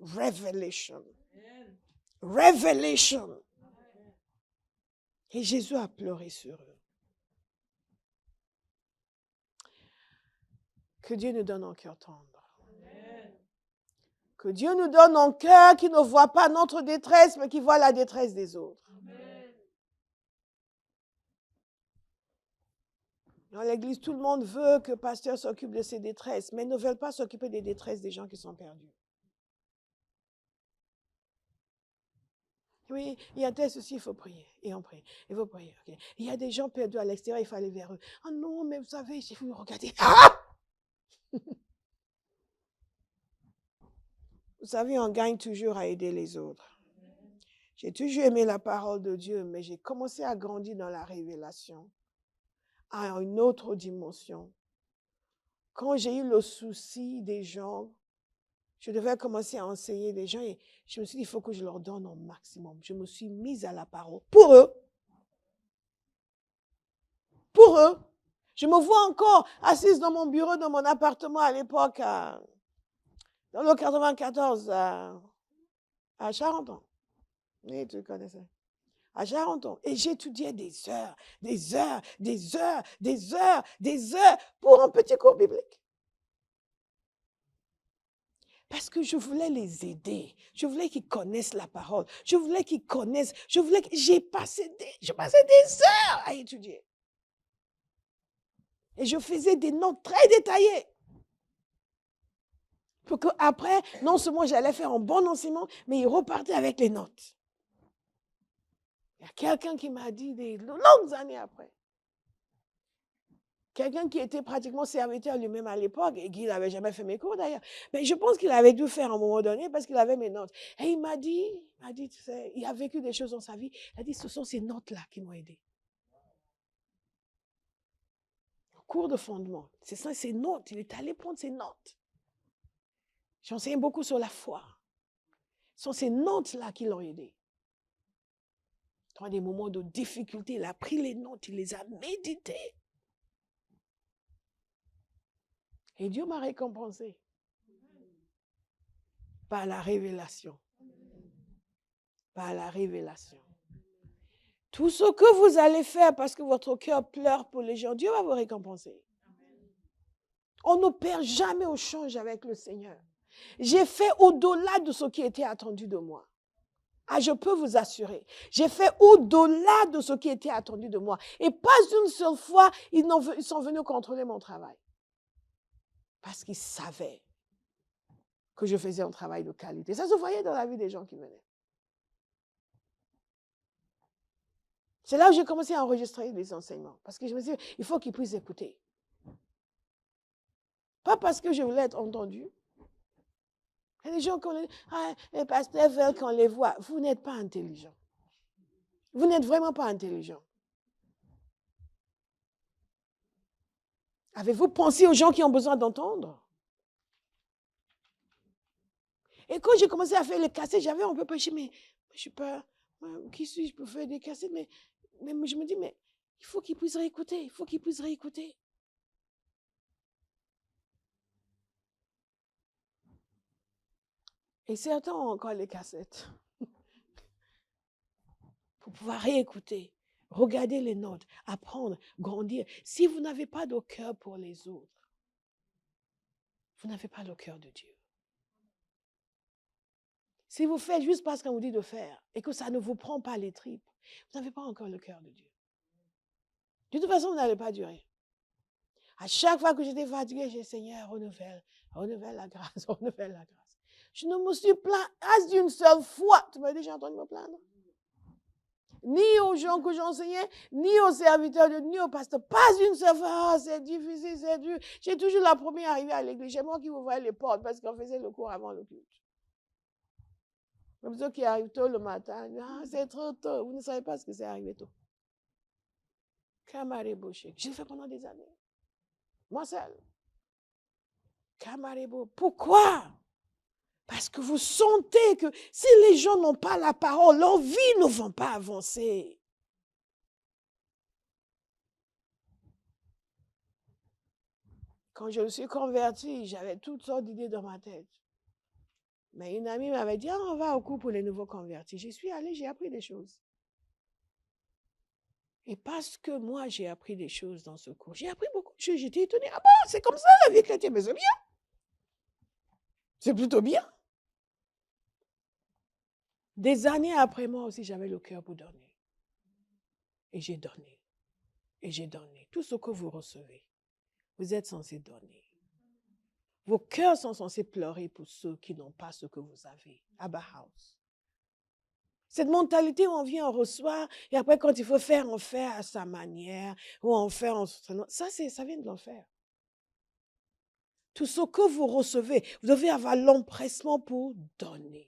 Revelation. Revelation. Et Jésus a pleuré sur eux. Que Dieu nous donne un cœur tendre. Que Dieu nous donne un cœur qui ne voit pas notre détresse, mais qui voit la détresse des autres. Dans l'église, tout le monde veut que le pasteur s'occupe de ses détresses, mais ne veulent pas s'occuper des détresses des gens qui sont perdus. Oui, il y a tel ceci, il faut prier. Et on prie. Il faut prier. Okay. Il y a des gens perdus à l'extérieur, il faut aller vers eux. Ah non, mais vous savez, il faut regarder. Ah! Vous savez, on gagne toujours à aider les autres. J'ai toujours aimé la parole de Dieu, mais j'ai commencé à grandir dans la révélation, à une autre dimension. Quand j'ai eu le souci des gens, je devais commencer à enseigner des gens et je me suis dit, il faut que je leur donne au maximum. Je me suis mise à la parole pour eux. Pour eux. Je me vois encore assise dans mon bureau, dans mon appartement à l'époque, dans le 94, à Charenton. Oui, tu connais ça. À Charenton. Et j'étudiais des heures pour un petit cours biblique. Parce que je voulais les aider. Je voulais qu'ils connaissent la parole. Je voulais qu'ils connaissent. J'ai passé des heures à étudier. Et je faisais des notes très détaillées. Pour qu'après, non seulement j'allais faire un bon enseignement, mais ils repartaient avec les notes. Il y a quelqu'un qui m'a dit des longues années après. Quelqu'un qui était pratiquement serviteur lui-même à l'époque et qui n'avait jamais fait mes cours d'ailleurs. Mais je pense qu'il avait dû faire à un moment donné parce qu'il avait mes notes. Et il m'a dit, tu sais, il a vécu des choses dans sa vie. Il a dit, ce sont ces notes-là qui m'ont aidé. Au cours de fondement, c'est ça, ces notes. Il est allé prendre ses notes. J'enseigne beaucoup sur la foi. Ce sont ces notes-là qui l'ont aidé. Dans des moments de difficulté, il a pris les notes, il les a méditées. Et Dieu m'a récompensé par la révélation. Par la révélation. Tout ce que vous allez faire parce que votre cœur pleure pour les gens, Dieu va vous récompenser. On ne perd jamais au change avec le Seigneur. J'ai fait au-delà de ce qui était attendu de moi. Ah, je peux vous assurer. J'ai fait au-delà de ce qui était attendu de moi. Et pas une seule fois, ils sont venus contrôler mon travail. Parce qu'ils savaient que je faisais un travail de qualité. Ça se voyait dans la vie des gens qui venaient. C'est là où j'ai commencé à enregistrer les enseignements. Parce que je me suis dit, il faut qu'ils puissent écouter. Pas parce que je voulais être entendu. Il y a des gens qui ont dit, les pasteurs veulent qu'on les voit. Vous n'êtes pas intelligent. Vous n'êtes vraiment pas intelligent. Avez-vous pensé aux gens qui ont besoin d'entendre? Et quand j'ai commencé à faire les cassettes, j'avais un peu péché, mais je ne suis pas, qui suis-je pour faire des cassettes? Mais je me dis, mais il faut qu'ils puissent réécouter, il faut qu'ils puissent réécouter. Et certains ont encore les cassettes pour pouvoir réécouter, regarder les notes, apprendre, grandir. Si vous n'avez pas de cœur pour les autres, vous n'avez pas le cœur de Dieu. Si vous faites juste parce qu'on vous dit de faire et que ça ne vous prend pas les tripes, vous n'avez pas encore le cœur de Dieu. De toute façon, vous n'allez pas durer. À chaque fois que j'étais fatiguée, j'ai dit, Seigneur, renouvelle la grâce, renouvelle la grâce. Je ne me suis plaint d'une seule fois. Tu m'as déjà entendu me plaindre? Ni aux gens que j'enseignais, ni aux serviteurs, ni aux pasteurs. Pas une seule fois. Oh, c'est difficile, c'est dur. J'ai toujours la première arrivée à l'église. C'est moi qui ouvrais les portes parce qu'on faisait le cours avant le culte. Comme ceux qui arrivent tôt le matin. Ah, c'est trop tôt. Vous ne savez pas ce que c'est arrivé tôt. Kamarebo Shek. J'ai fait pendant des années. Moi seul. Kamarebo. Pourquoi? Parce que vous sentez que si les gens n'ont pas la parole, leur vie ne va pas avancer. Quand je me suis convertie, j'avais toutes sortes d'idées dans ma tête. Mais une amie m'avait dit, on va au cours pour les nouveaux convertis. J'y suis allée, j'ai appris des choses. Et parce que moi, j'ai appris des choses dans ce cours, j'ai appris beaucoup de choses. J'étais étonnée. Ah bon, c'est comme ça la vie chrétienne, mais c'est bien. C'est plutôt bien. Des années après, moi aussi, j'avais le cœur pour donner. Et j'ai donné. Et j'ai donné. Tout ce que vous recevez, vous êtes censés donner. Vos cœurs sont censés pleurer pour ceux qui n'ont pas ce que vous avez. Abba House. Cette mentalité où on vient, on reçoit, et après, quand il faut faire, on fait à sa manière, ou on fait en... Ça vient de l'enfer. Tout ce que vous recevez, vous devez avoir l'empressement pour donner.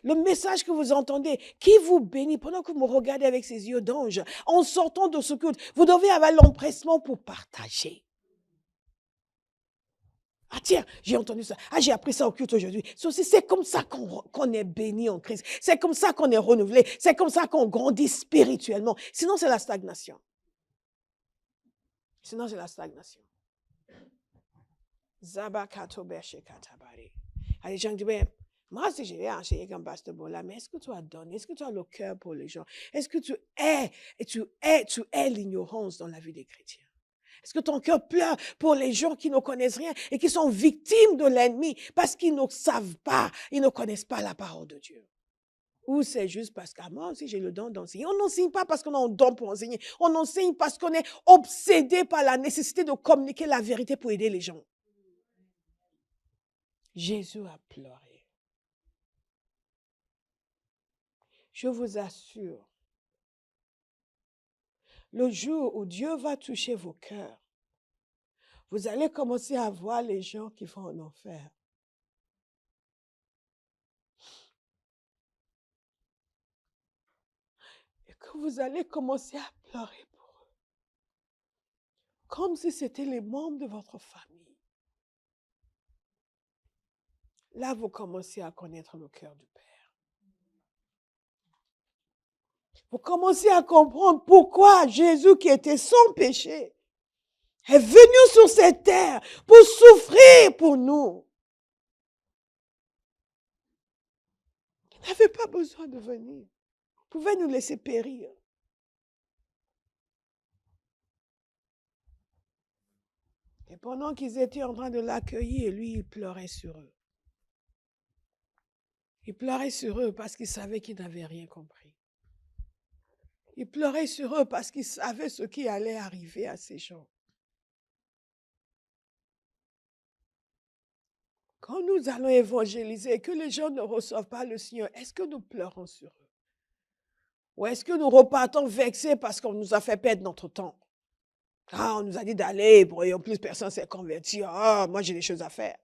Le message que vous entendez, qui vous bénit pendant que vous me regardez avec ses yeux d'ange, en sortant de ce culte, vous devez avoir l'empressement pour partager. Ah tiens, j'ai entendu ça. Ah, j'ai appris ça au culte aujourd'hui. C'est comme ça qu'on est béni en Christ. C'est comme ça qu'on est renouvelé. C'est comme ça qu'on grandit spirituellement. Sinon, c'est la stagnation. Sinon, c'est la stagnation. Les gens disent, moi, si je vais enseigner comme pasteur Bola, mais est-ce que tu as donné? Est-ce que tu as le cœur pour les gens? Est-ce que tu es l'ignorance dans la vie des chrétiens? Est-ce que ton cœur pleure pour les gens qui ne connaissent rien et qui sont victimes de l'ennemi parce qu'ils ne savent pas, ils ne connaissent pas la parole de Dieu? Ou c'est juste parce que moi aussi j'ai le don d'enseigner. On n'enseigne pas parce qu'on a un don pour enseigner. On enseigne parce qu'on est obsédé par la nécessité de communiquer la vérité pour aider les gens. Jésus a pleuré. Je vous assure, le jour où Dieu va toucher vos cœurs, vous allez commencer à voir les gens qui vont en enfer. Et que vous allez commencer à pleurer pour eux. Comme si c'était les membres de votre famille. Là, vous commencez à connaître le cœur du Père. Vous commencez à comprendre pourquoi Jésus, qui était sans péché, est venu sur cette terre pour souffrir pour nous. Il n'avait pas besoin de venir. Il pouvait nous laisser périr. Et pendant qu'ils étaient en train de l'accueillir, lui, il pleurait sur eux. Il pleurait sur eux parce qu'il savait qu'ils n'avaient rien compris. Il pleurait sur eux parce qu'il savait ce qui allait arriver à ces gens. Quand nous allons évangéliser et que les gens ne reçoivent pas le Seigneur, est-ce que nous pleurons sur eux? Ou est-ce que nous repartons vexés parce qu'on nous a fait perdre notre temps? Ah, on nous a dit d'aller, et en plus personne ne s'est converti. Ah, moi j'ai des choses à faire.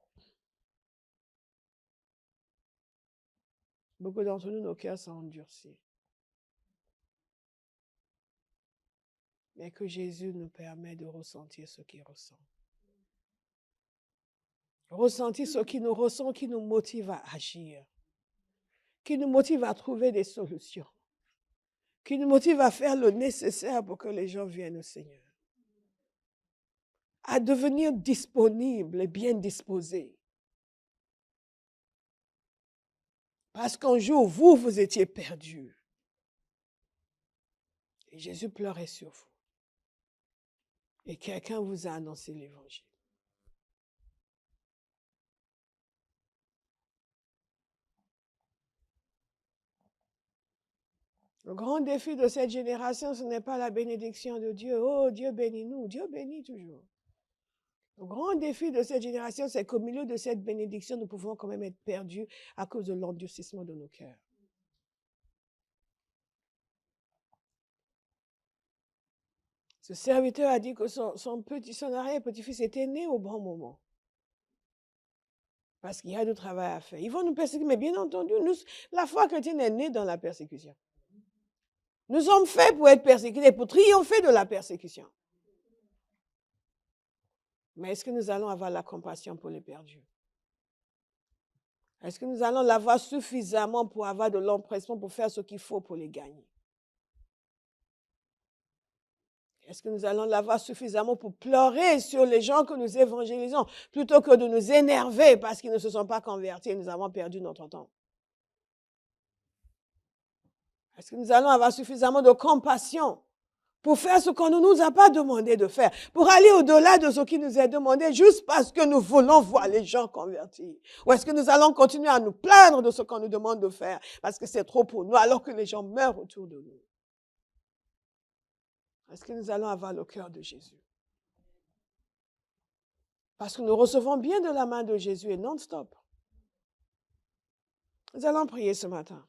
Beaucoup d'entre nous, nos cœurs sont endurcis. Mais que Jésus nous permet de ressentir ce qu'il ressent. Ressentir ce qu'il nous ressent, qui nous motive à agir, qui nous motive à trouver des solutions, qui nous motive à faire le nécessaire pour que les gens viennent au Seigneur, à devenir disponibles et bien disposés. Parce qu'un jour, vous étiez perdus. Et Jésus pleurait sur vous. Et quelqu'un vous a annoncé l'évangile. Le grand défi de cette génération, ce n'est pas la bénédiction de Dieu. Oh, Dieu bénit nous. Dieu bénit toujours. Le grand défi de cette génération, c'est qu'au milieu de cette bénédiction, nous pouvons quand même être perdus à cause de l'endurcissement de nos cœurs. Ce serviteur a dit que son arrière-petit-fils était né au bon moment. Parce qu'il y a du travail à faire. Ils vont nous persécuter, mais bien entendu, la foi chrétienne est née dans la persécution. Nous sommes faits pour être persécutés, pour triompher de la persécution. Mais est-ce que nous allons avoir la compassion pour les perdus? Est-ce que nous allons l'avoir suffisamment pour avoir de l'empressement pour faire ce qu'il faut pour les gagner? Est-ce que nous allons l'avoir suffisamment pour pleurer sur les gens que nous évangélisons plutôt que de nous énerver parce qu'ils ne se sont pas convertis et nous avons perdu notre temps? Est-ce que nous allons avoir suffisamment de compassion pour faire ce qu'on ne nous a pas demandé de faire, pour aller au-delà de ce qui nous est demandé juste parce que nous voulons voir les gens convertis? Ou est-ce que nous allons continuer à nous plaindre de ce qu'on nous demande de faire parce que c'est trop pour nous alors que les gens meurent autour de nous? Est-ce que nous allons avoir le cœur de Jésus? Parce que nous recevons bien de la main de Jésus et non-stop. Nous allons prier ce matin.